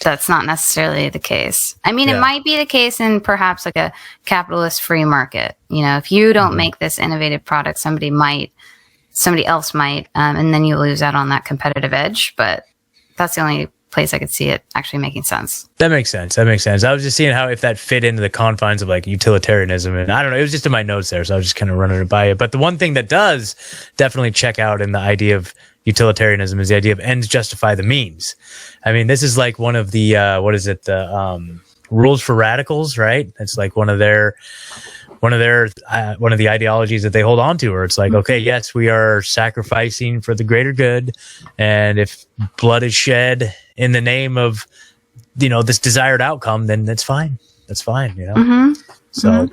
that's not necessarily the case. I mean, Yeah. it might be the case in perhaps like a capitalist free market. You know, if you don't Mm-hmm. make this innovative product, somebody else might, and then you lose out on that competitive edge. But that's the only place I could see it actually making sense. That makes sense. I was just seeing how if that fit into the confines of like utilitarianism, and I don't know, it was just in my notes there, so I was just kind of running it by it. But the one thing that does definitely check out in the idea of utilitarianism is the idea of ends justify the means. I mean, this is like one of the the rules for radicals, right? It's like one of the ideologies that they hold on to, where it's like, okay, yes, we are sacrificing for the greater good, and if blood is shed in the name of, this desired outcome, then that's fine. That's fine, Mm-hmm. So,